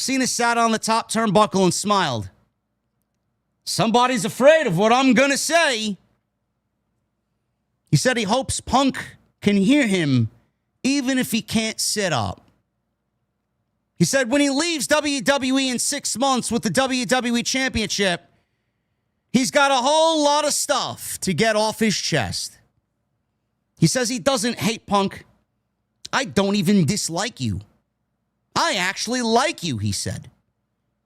Cena sat on the top turnbuckle and smiled. Somebody's afraid of what I'm going to say. He said he hopes Punk can hear him even if he can't sit up. He said when he leaves WWE in 6 months with the WWE Championship, he's got a whole lot of stuff to get off his chest. He says he doesn't hate Punk. I don't even dislike you. I actually like you, he said.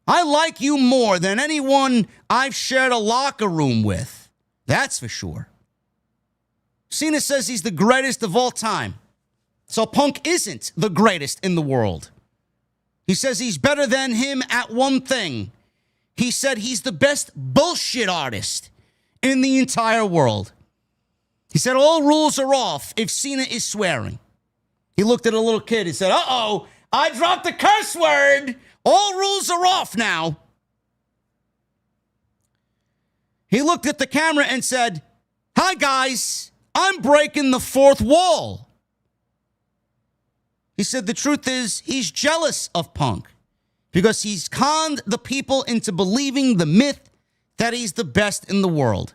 I like you more than anyone I've shared a locker room with. That's for sure. Cena says he's the greatest of all time. So Punk isn't the greatest in the world. He says he's better than him at one thing. He said he's the best bullshit artist in the entire world. He said all rules are off if Cena is swearing. He looked at a little kid and said, uh-oh, I dropped a curse word. All rules are off now. He looked at the camera and said, hi, guys, I'm breaking the fourth wall. He said the truth is he's jealous of Punk because he's conned the people into believing the myth that he's the best in the world.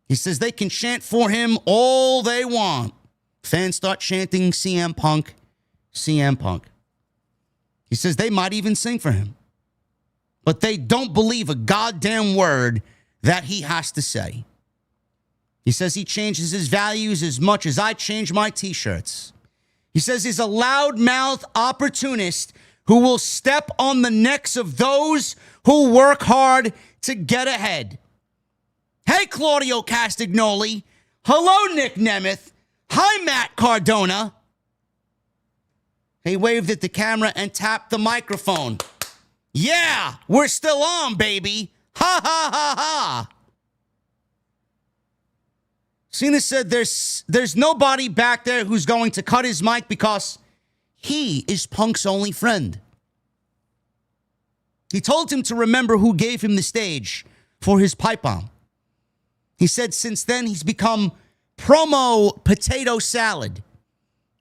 He says they can chant for him all they want. Fans start chanting CM Punk, CM Punk. He says they might even sing for him. But they don't believe a goddamn word that he has to say. He says he changes his values as much as I change my t-shirts. He says he's a loudmouth opportunist who will step on the necks of those who work hard to get ahead. Hey, Claudio Castagnoli. Hello, Nick Nemeth. Hi, Matt Cardona. He waved at the camera and tapped the microphone. Yeah, we're still on, baby. Ha, ha, ha, ha. Cena said there's nobody back there who's going to cut his mic because he is Punk's only friend. He told him to remember who gave him the stage for his pipe bomb. He said since then he's become promo potato salad.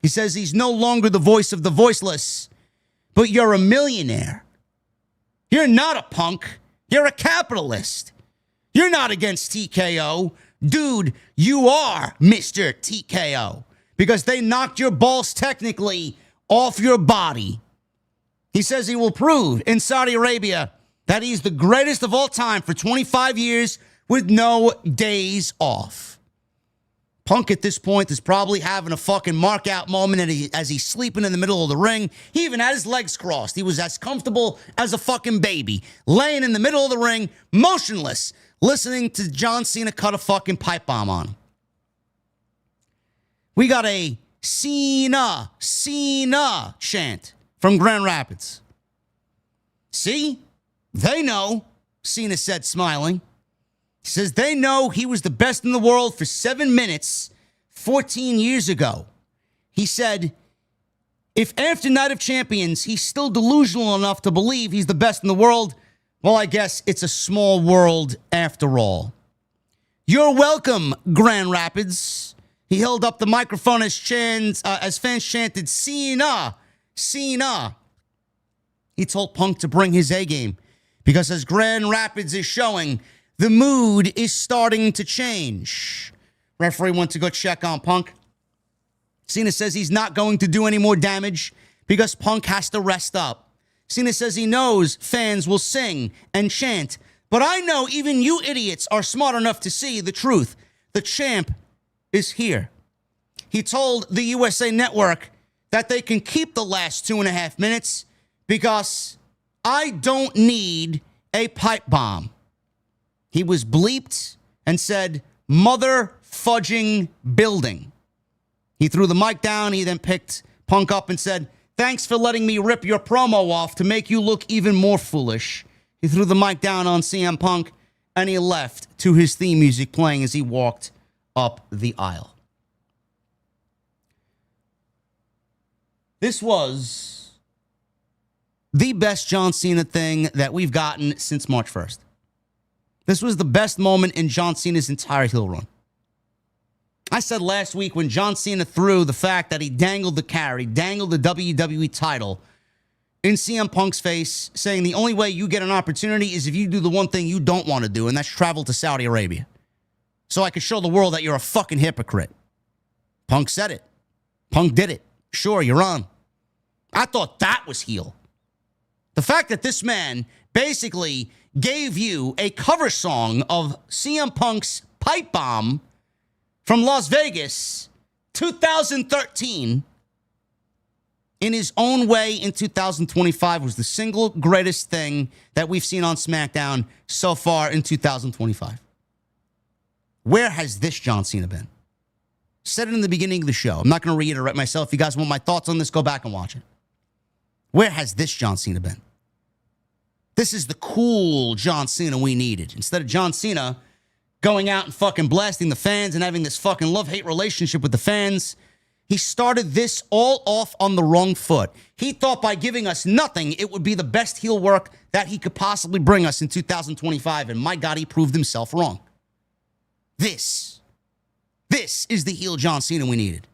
He says he's no longer the voice of the voiceless, but you're a millionaire. You're not a punk. You're a capitalist. You're not against TKO. Dude, you are Mr. TKO because they knocked your balls technically off your body. He says he will prove in Saudi Arabia that he's the greatest of all time for 25 years with no days off. Punk at this point is probably having a fucking mark out moment as he's sleeping in the middle of the ring. He even had his legs crossed. He was as comfortable as a fucking baby, laying in the middle of the ring, motionless, listening to John Cena cut a fucking pipe bomb on him. We got a Cena chant from Grand Rapids. See? They know, Cena said, smiling. He says they know he was the best in the world for 7 minutes 14 years ago. He said, if after Night of Champions, he's still delusional enough to believe he's the best in the world, well, I guess it's a small world after all. You're welcome, Grand Rapids. He held up the microphone as fans chanted, Cena, Cena. He told Punk to bring his A-game because as Grand Rapids is showing, the mood is starting to change. Referee went to go check on Punk. Cena says he's not going to do any more damage because Punk has to rest up. Cena says he knows fans will sing and chant, but I know even you idiots are smart enough to see the truth. The champ is here. He told the USA Network that they can keep the last 2.5 minutes because I don't need a pipe bomb. He was bleeped and said, mother fudging building. He threw the mic down. He then picked Punk up and said, thanks for letting me rip your promo off to make you look even more foolish. He threw the mic down on CM Punk and he left to his theme music playing as he walked up the aisle. This was the best John Cena thing that we've gotten since March 1st. This was the best moment in John Cena's entire heel run. I said last week when John Cena threw the fact that he dangled the WWE title in CM Punk's face, saying the only way you get an opportunity is if you do the one thing you don't want to do, and that's travel to Saudi Arabia. So I could show the world that you're a fucking hypocrite. Punk said it. Punk did it. Sure, you're on. I thought that was heel. The fact that this man basically gave you a cover song of CM Punk's Pipebomb from Las Vegas, 2013, in his own way in 2025 was the single greatest thing that we've seen on SmackDown so far in 2025. Where has this John Cena been? Said it in the beginning of the show. I'm not going to reiterate myself. If you guys want my thoughts on this, go back and watch it. Where has this John Cena been? This is the cool John Cena we needed. Instead of John Cena going out and fucking blasting the fans and having this fucking love-hate relationship with the fans, he started this all off on the wrong foot. He thought by giving us nothing, it would be the best heel work that he could possibly bring us in 2025. And my God, he proved himself wrong. This is the heel John Cena we needed.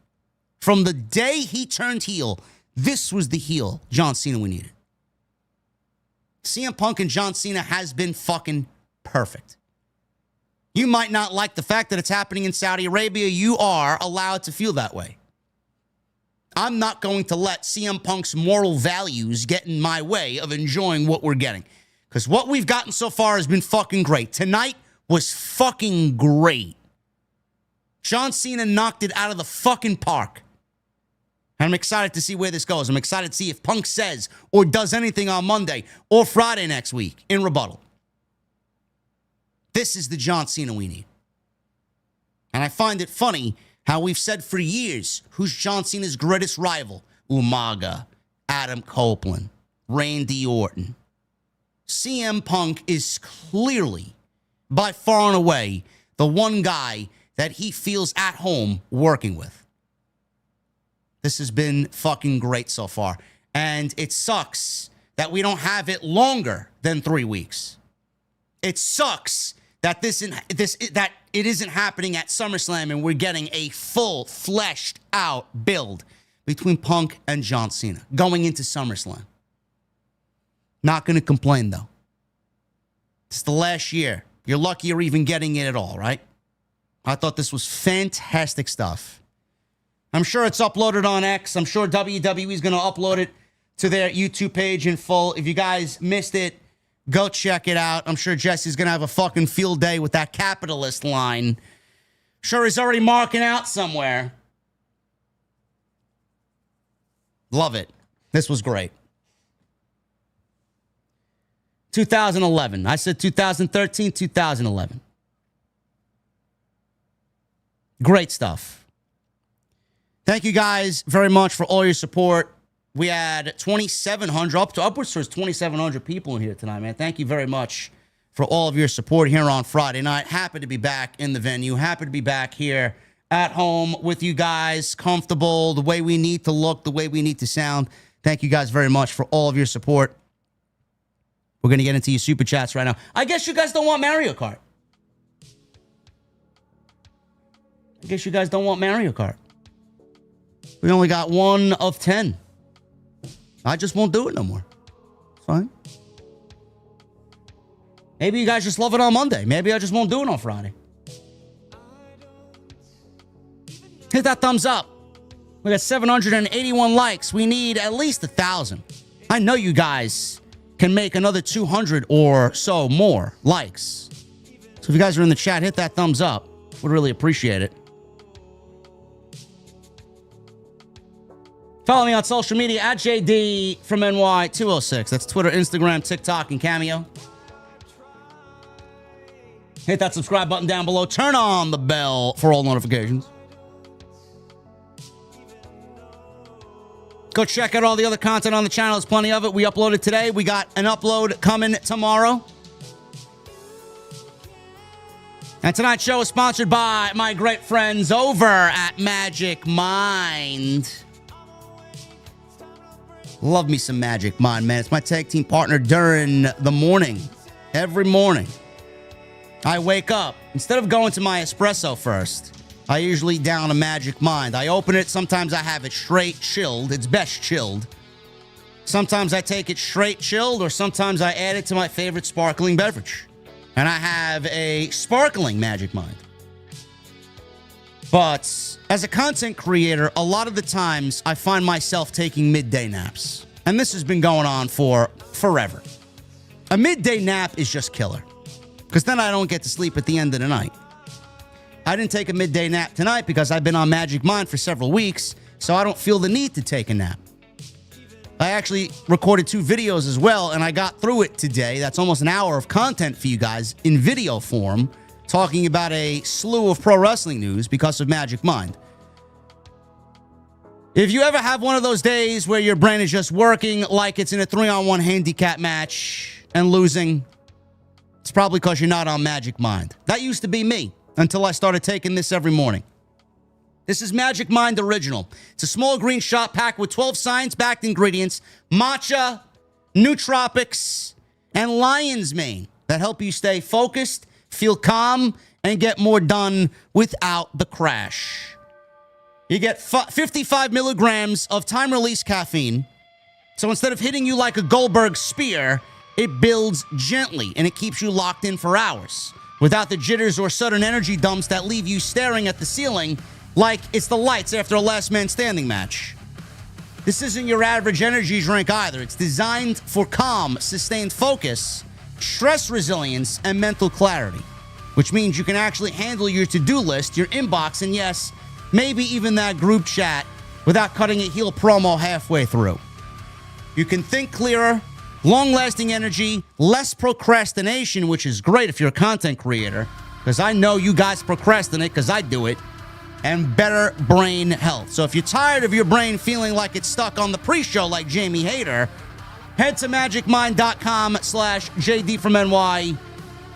From the day he turned heel, this was the heel John Cena we needed. CM Punk and John Cena has been fucking perfect. You might not like the fact that it's happening in Saudi Arabia. You are allowed to feel that way. I'm not going to let CM Punk's moral values get in my way of enjoying what we're getting. Because what we've gotten so far has been fucking great. Tonight was fucking great. John Cena knocked it out of the fucking park. And I'm excited to see where this goes. I'm excited to see if Punk says or does anything on Monday or Friday next week in rebuttal. This is the John Cena we need. And I find it funny how we've said for years, who's John Cena's greatest rival? Umaga, Adam Copeland, Randy Orton. CM Punk is clearly, by far and away, the one guy that he feels at home working with. This has been fucking great so far. And it sucks that we don't have it longer than 3 weeks. It sucks that that it isn't happening at SummerSlam and we're getting a full, fleshed out build between Punk and John Cena going into SummerSlam. Not going to complain, though. It's the last year. You're lucky you're even getting it at all, right? I thought this was fantastic stuff. I'm sure it's uploaded on X. I'm sure WWE is going to upload it to their YouTube page in full. If you guys missed it, go check it out. I'm sure Jesse's going to have a fucking field day with that capitalist line. Sure he's already marking out somewhere. Love it. This was great. 2011. I said 2013, 2011. Great stuff. Thank you guys very much for all your support. We had 2,700, upwards towards 2,700 people in here tonight, man. Thank you very much for all of your support here on Friday night. Happy to be back in the venue. Happy to be back here at home with you guys, comfortable, the way we need to look, the way we need to sound. Thank you guys very much for all of your support. We're going to get into your super chats right now. I guess you guys don't want Mario Kart. I guess you guys don't want Mario Kart. We only got 1 of 10. I just won't do it no more. It's fine. Maybe you guys just love it on Monday. Maybe I just won't do it on Friday. Hit that thumbs up. We got 781 likes. We need at least 1,000. I know you guys can make another 200 or so more likes. So if you guys are in the chat, hit that thumbs up. Would really appreciate it. Follow me on social media at JDfromNY206. That's Twitter, Instagram, TikTok, and Cameo. Hit that subscribe button down below. Turn on the bell for all notifications. Go check out all the other content on the channel. There's plenty of it. We uploaded today. We got an upload coming tomorrow. And tonight's show is sponsored by my great friends over at Magic Mind. Love me some Magic Mind, man. It's my tag team partner during the morning. Every morning. I wake up. Instead of going to my espresso first, I usually down a Magic Mind. I open it. Sometimes I have it straight chilled. It's best chilled. Sometimes I take it straight chilled, or sometimes I add it to my favorite sparkling beverage. And I have a sparkling Magic Mind. But as a content creator, a lot of the times I find myself taking midday naps. And this has been going on for forever. A midday nap is just killer, because then I don't get to sleep at the end of the night. I didn't take a midday nap tonight because I've been on Magic Mind for several weeks, so I don't feel the need to take a nap. I actually recorded 2 videos as well, and I got through it today. That's almost an hour of content for you guys in video form, talking about a slew of pro wrestling news because of Magic Mind. If you ever have one of those days where your brain is just working like it's in a 3-on-1 handicap match and losing, it's probably because you're not on Magic Mind. That used to be me until I started taking this every morning. This is Magic Mind Original. It's a small green shot packed with 12 science-backed ingredients, matcha, nootropics, and lion's mane that help you stay focused, feel calm, and get more done without the crash. You get 55 milligrams of time-release caffeine. So instead of hitting you like a Goldberg spear, it builds gently and it keeps you locked in for hours without the jitters or sudden energy dumps that leave you staring at the ceiling like it's the lights after a last man standing match. This isn't your average energy drink either. It's designed for calm, sustained focus, stress resilience, and mental clarity, which means you can actually handle your to-do list, your inbox, and yes, maybe even that group chat without cutting a heel promo halfway through. You can think clearer, long-lasting energy, less procrastination, which is great if you're a content creator, because I know you guys procrastinate because I do it, and better brain health. So if you're tired of your brain feeling like it's stuck on the pre-show like Jamie Hayter, head to magicmind.com/JDfromNY.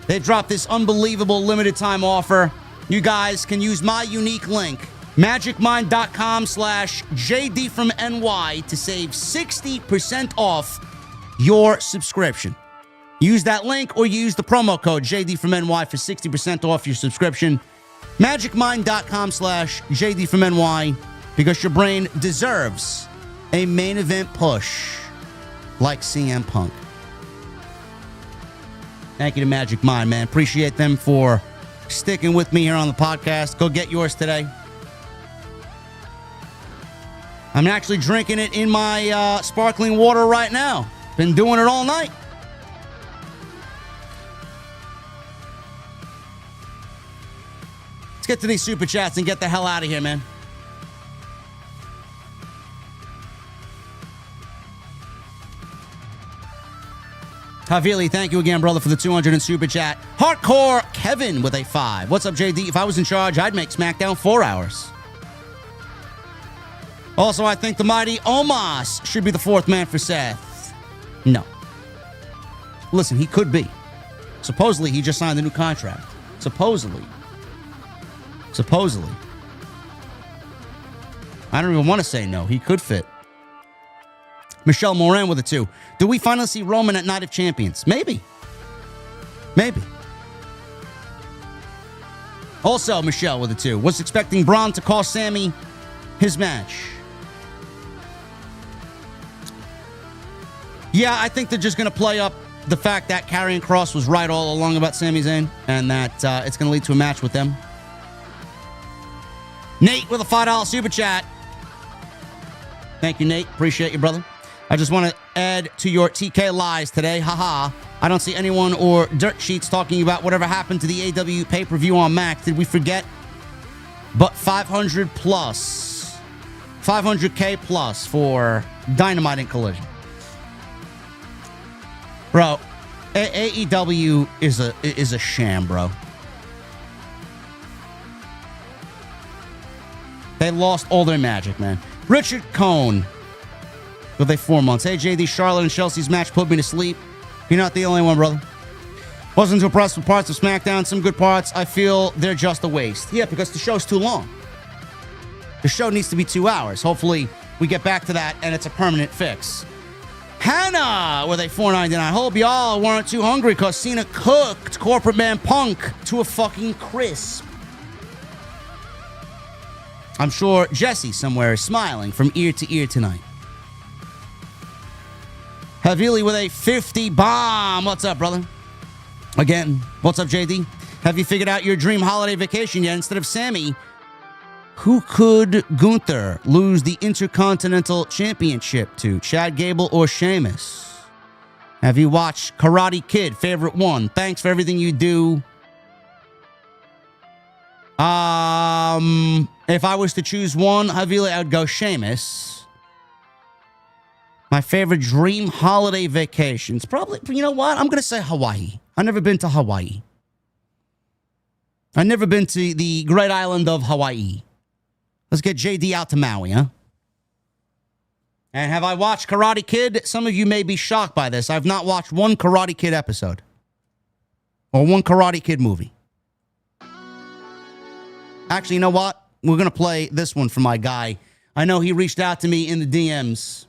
They dropped this unbelievable limited time offer. You guys can use my unique link, magicmind.com/JDfromNY, to save 60% off your subscription. Use that link or use the promo code JDfromNY for 60% off your subscription. magicmind.com/JDfromNY, because your brain deserves a main event push like CM Punk. Thank you to Magic Mind, man. Appreciate them for sticking with me here on the podcast. Go get yours today. I'm actually drinking it in my sparkling water right now. Been doing it all night. Let's get to these super chats and get the hell out of here, man. Havili, thank you again, brother, for the 200 in super chat. Hardcore Kevin with a 5. What's up, JD? If I was in charge, I'd make SmackDown 4 hours. Also, I think the mighty Omos should be the 4th man for Seth. No. Listen, he could be. Supposedly, he just signed a new contract. Supposedly. I don't even want to say no. He could fit. Michelle Moran with a 2. Do we finally see Roman at Night of Champions? Maybe. Also, Michelle with a 2. Was expecting Braun to cost Sami his match. Yeah, I think they're just going to play up the fact that Karrion Kross was right all along about Sami Zayn, and that it's going to lead to a match with them. Nate with a $5 super chat. Thank you, Nate. Appreciate you, brother. I just want to add to your TK lies today. Haha. I don't see anyone or dirt sheets talking about whatever happened to the AW pay-per-view on Max. Did we forget? But 500 plus. 500K plus for Dynamite and Collision. Bro, AEW is a sham, bro. They lost all their magic, man. Richard Cohn with a 4 months. Hey, JD, Charlotte and Chelsea's match put me to sleep. You're not the only one, brother. Wasn't too impressed with parts of SmackDown. Some good parts. I feel they're just a waste. Yeah, because the show's too long. The show needs to be 2 hours. Hopefully, we get back to that and it's a permanent fix. Hannah with a $4.99. Hope y'all weren't too hungry because Cena cooked corporate man Punk to a fucking crisp. I'm sure Jesse somewhere is smiling from ear to ear tonight. Havili with a 50 bomb. What's up, brother? Again, what's up, JD? Have you figured out your dream holiday vacation yet? Instead of Sami, who could Gunther lose the Intercontinental Championship to? Chad Gable or Sheamus? Have you watched Karate Kid? Favorite one. Thanks for everything you do. If I was to choose one, Havili, I would go Sheamus. My favorite dream holiday vacations. Probably, you know what? I'm going to say Hawaii. I've never been to Hawaii. I've never been to the great island of Hawaii. Let's get JD out to Maui, huh? And have I watched Karate Kid? Some of you may be shocked by this. I've not watched one Karate Kid episode. Or one Karate Kid movie. Actually, you know what? We're going to play this one for my guy. I know he reached out to me in the DMs.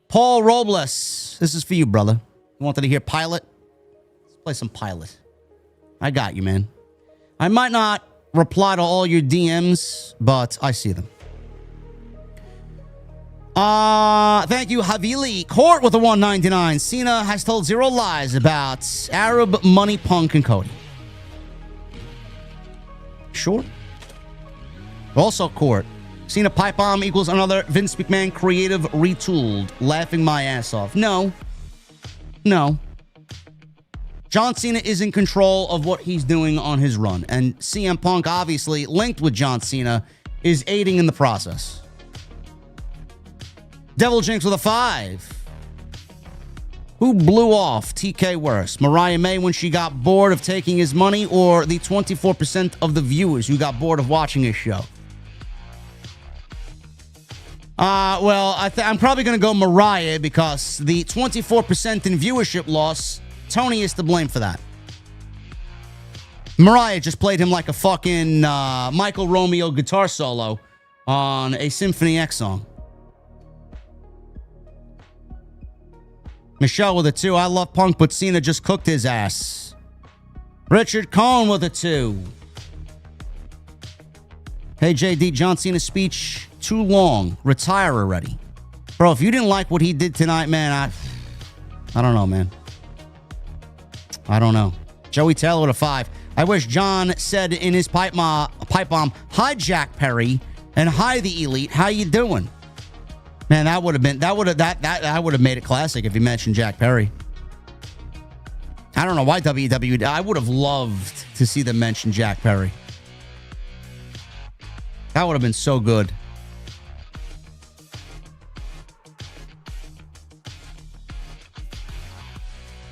Paul Robles. This is for you, brother. You wanted to hear Pilot? Let's play some Pilot. I got you, man. I might not reply to all your DMs, but I see them. Thank you, Havili. Court with a 199. Cena has told zero lies about Arab Money, Punk, and Cody. Sure. Also, Court. Cena Pipebomb equals another Vince McMahon creative retooled. Laughing my ass off. No. John Cena is in control of what he's doing on his run. And CM Punk, obviously linked with John Cena, is aiding in the process. Devil Jinx with a 5. Who blew off TK worse? Mariah May when she got bored of taking his money, or the 24% of the viewers who got bored of watching his show? Well, I'm probably going to go Mariah, because the 24% in viewership loss, Tony is to blame for that. Mariah just played him like a fucking Michael Romeo guitar solo on a Symphony X song. Michelle with a 2. I love Punk, but Cena just cooked his ass. Richard Cohn with a 2. Hey, JD, John Cena's speech too long. Retire already. Bro, if you didn't like what he did tonight, man, I don't know, man. I don't know. Joey Taylor with a 5. I wish John said in his pipe bomb, "Hi, Jack Perry," and "Hi, the Elite. How you doing?" Man, that would have made it classic if he mentioned Jack Perry. I don't know why WWE. I would have loved to see them mention Jack Perry. That would have been so good.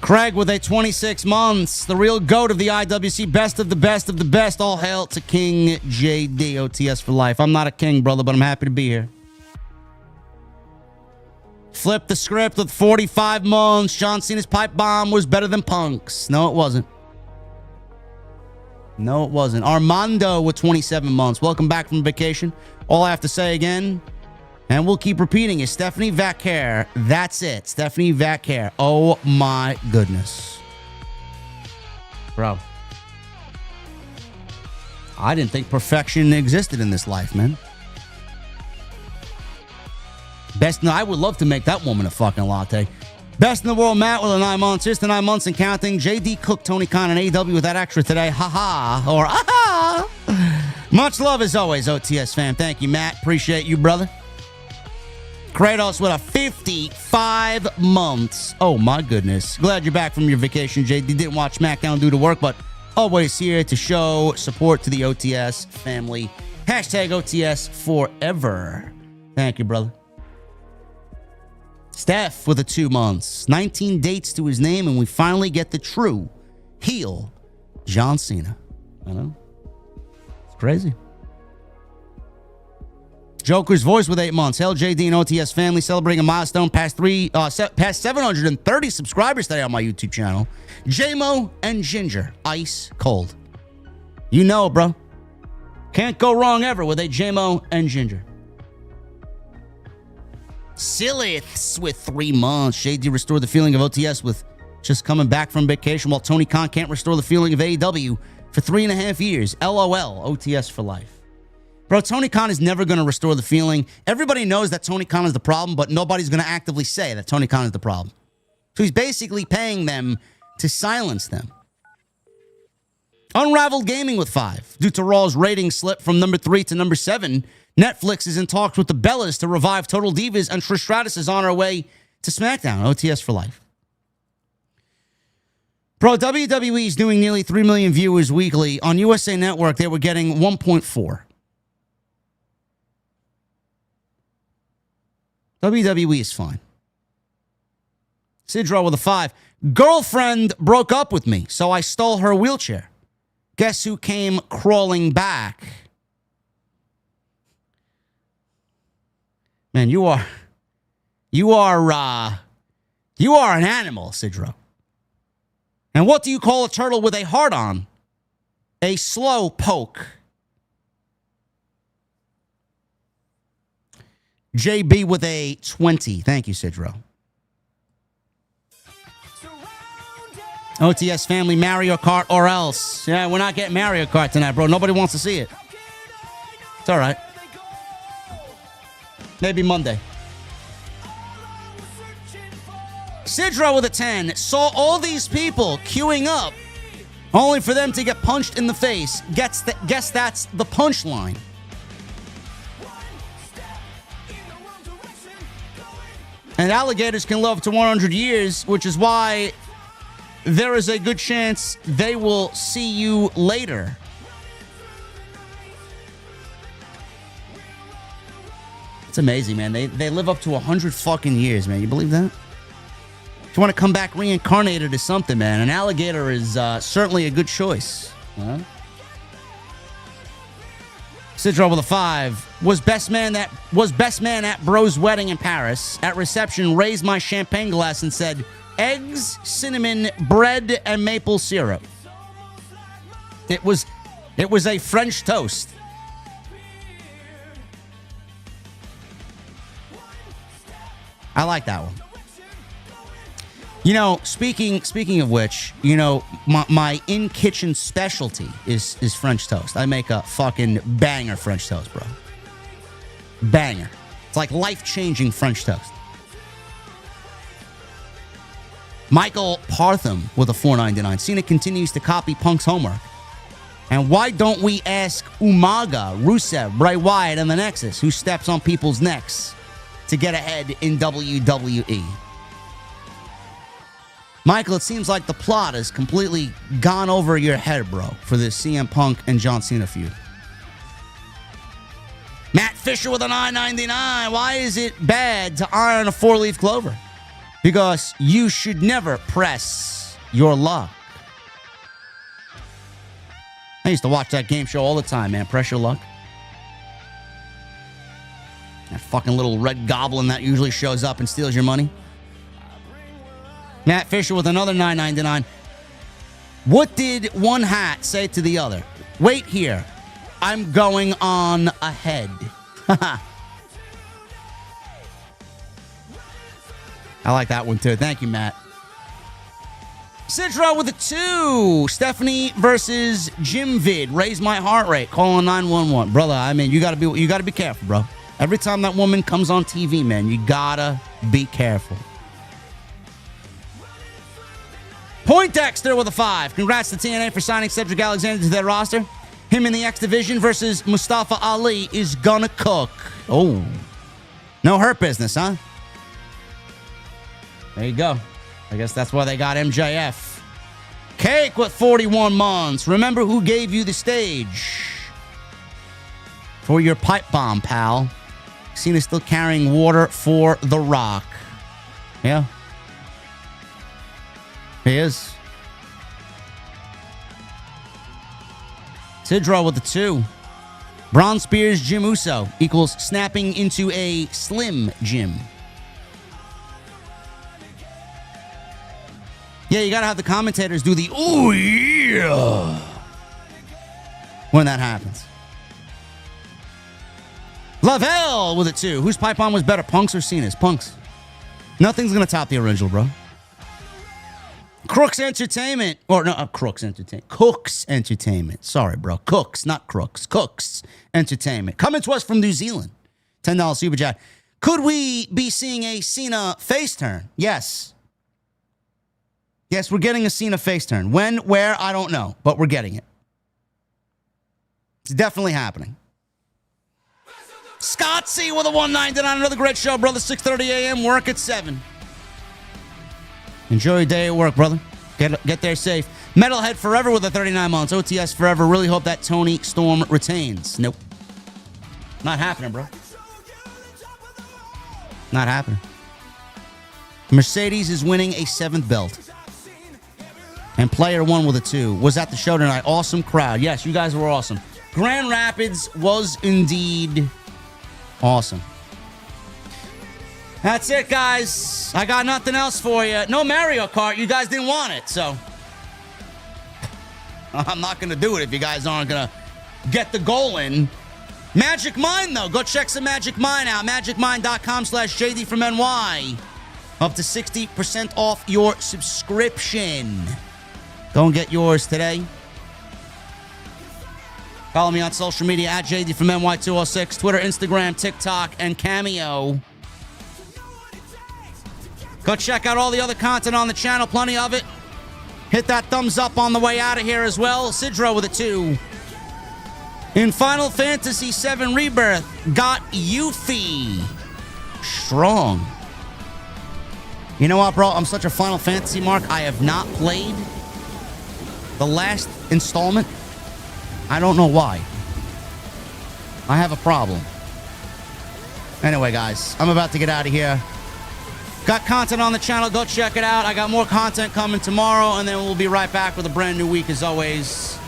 Craig with a 26 months. The real GOAT of the IWC. Best of the best of the best. All hail to King JD. OTS for life. I'm not a king, brother, but I'm happy to be here. Flip the script with 45 months. John Cena's pipe bomb was better than Punk's. No, it wasn't. No, it wasn't. Armando with 27 months. Welcome back from vacation. All I have to say again, and we'll keep repeating, is Stephanie Vacare. That's it. Stephanie Vacare. Oh, my goodness. Bro. I didn't think perfection existed in this life, man. I would love to make that woman a fucking latte. Best in the world, Matt, with a 9 months. Here's the 9 months and counting. JD cooked Tony Khan and AEW with that extra today. Ha-ha. Or aha. Much love as always, OTS fam. Thank you, Matt. Appreciate you, brother. Kratos with a 55 months. Oh, my goodness. Glad you're back from your vacation, JD. Didn't watch SmackDown due to work, but always here to show support to the OTS family. Hashtag OTS forever. Thank you, brother. Steph with a 2 months. 19 dates to his name, and we finally get the true heel John Cena. I know. It's crazy. Joker's voice with 8 months. Hell, JD and OTS family celebrating a milestone past 730 subscribers today on my YouTube channel. J-Mo and Ginger. Ice cold. You know, bro. Can't go wrong ever with a J-Mo and Ginger. Siliths with 3 months. JD restored the feeling of OTS with just coming back from vacation, while Tony Khan can't restore the feeling of AEW for 3.5 years. LOL. OTS for life. Bro, Tony Khan is never going to restore the feeling. Everybody knows that Tony Khan is the problem, but nobody's going to actively say that Tony Khan is the problem. So he's basically paying them to silence them. Unraveled Gaming with 5. Due to Raw's ratings slip from number 3 to number 7, Netflix is in talks with the Bellas to revive Total Divas, and Trish Stratus is on her way to SmackDown. OTS for life. Bro, WWE is doing nearly 3 million viewers weekly. On USA Network, they were getting 1.4. WWE is fine. Sidro with a 5. Girlfriend broke up with me, so I stole her wheelchair. Guess who came crawling back? Man, you are an animal, Sidro. And what do you call a turtle with a heart on? A slow poke. JB with a 20. Thank you, Sidro. OTS family, Mario Kart or else. Yeah, we're not getting Mario Kart tonight, bro. Nobody wants to see it. It's all right. Maybe Monday. Sidro with a 10. Saw all these people queuing up only for them to get punched in the face. Guess that's the punchline. And alligators can live to 100 years, which is why there is a good chance they will see you later. It's amazing, man. They live up to 100 fucking years, man. You believe that? If you want to come back reincarnated as something, man, an alligator is certainly a good choice. Huh? Sidro with a 5. Was best man at bro's wedding in Paris. At reception, raised my champagne glass and said, eggs, cinnamon, bread, and maple syrup. It was a French toast. I like that one. You know, speaking of which, you know, my in-kitchen specialty is French toast. I make a fucking banger French toast, bro. Banger. It's like life-changing French toast. Michael Partham with a $4.99. Cena continues to copy Punk's homework. And why don't we ask Umaga, Rusev, Bray Wyatt, and the Nexus, who steps on people's necks to get ahead in WWE? Michael, it seems like the plot has completely gone over your head, bro, for this CM Punk and John Cena feud. Matt Fisher with a $9.99. Why is it bad to iron a 4-leaf clover? Because you should never press your luck. I used to watch that game show all the time, man. Press your luck. That fucking little red goblin that usually shows up and steals your money. Matt Fisher with another $9.99. What did one hat say to the other? Wait here. I'm going on ahead. I like that one too. Thank you, Matt. Sidro with a 2. Stephanie versus Jim Vid. Raise my heart rate. Calling 911. Brother, I mean, you gotta be careful, bro. Every time that woman comes on TV, man, you gotta be careful. Point Dexter with a 5. Congrats to TNA for signing Cedric Alexander to their roster. Him in the X Division versus Mustafa Ali is gonna cook. Oh. No hurt business, huh? There you go. I guess that's why they got MJF. Cake with 41 months. Remember who gave you the stage for your pipe bomb, pal. Cena's still carrying water for The Rock. Yeah. He is. Sidro with the 2. Braun Spears, Jim Uso equals snapping into a Slim Jim. Yeah, you gotta have the commentators do the ooh yeah when that happens. Lavelle with a 2. Whose pipe bomb was better, Punk's or Cena's? Punk's. Nothing's gonna top the original, bro. Crooks Entertainment. Or no, Crooks Entertainment. Cooks Entertainment. Sorry, bro. Cooks, not Crooks. Cooks Entertainment. Coming to us from New Zealand. $10 super chat. Could we be seeing a Cena face turn? Yes. Yes, we're getting a Cena face turn. When, where, I don't know. But we're getting it. It's definitely happening. Scott C with a 199. Another great show, brother. 6:30 a.m. Work at 7. Enjoy your day at work, brother. Get there safe. Metalhead Forever with a 39 months. OTS Forever. Really hope that Tony Storm retains. Nope. Not happening, bro. Not happening. Mercedes is winning a 7th belt. And player 1 with a 2 was at the show tonight. Awesome crowd. Yes, you guys were awesome. Grand Rapids was indeed awesome. That's it, guys. I got nothing else for you. No Mario Kart. You guys didn't want it, so I'm not going to do it if you guys aren't going to get the goal in. Magic Mind, though. Go check some Magic Mind out. MagicMind.com/JDfromNY. Up to 60% off your subscription. Go and get yours today. Follow me on social media at JDfromNY206. Twitter, Instagram, TikTok, and Cameo. Go check out all the other content on the channel. Plenty of it. Hit that thumbs up on the way out of here as well. Sidro with a 2. In Final Fantasy VII Rebirth, got Yuffie. Strong. You know what, bro? I'm such a Final Fantasy mark. I have not played the last installment. I don't know why. I have a problem. Anyway, guys, I'm about to get out of here. Got content on the channel. Go check it out. I got more content coming tomorrow, and then we'll be right back with a brand new week, as always,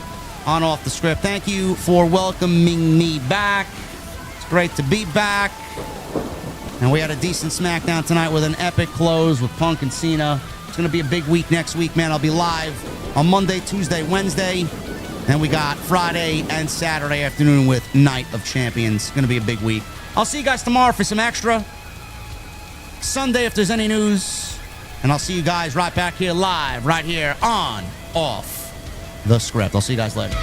on Off the Script. Thank you for welcoming me back. It's great to be back. And we had a decent SmackDown tonight with an epic close with Punk and Cena. It's going to be a big week next week, man. I'll be live on Monday, Tuesday, Wednesday. And we got Friday and Saturday afternoon with Night of Champions. It's going to be a big week. I'll see you guys tomorrow for some extra. Sunday if there's any news. And I'll see you guys right back here live, right here on Off the Script. I'll see you guys later.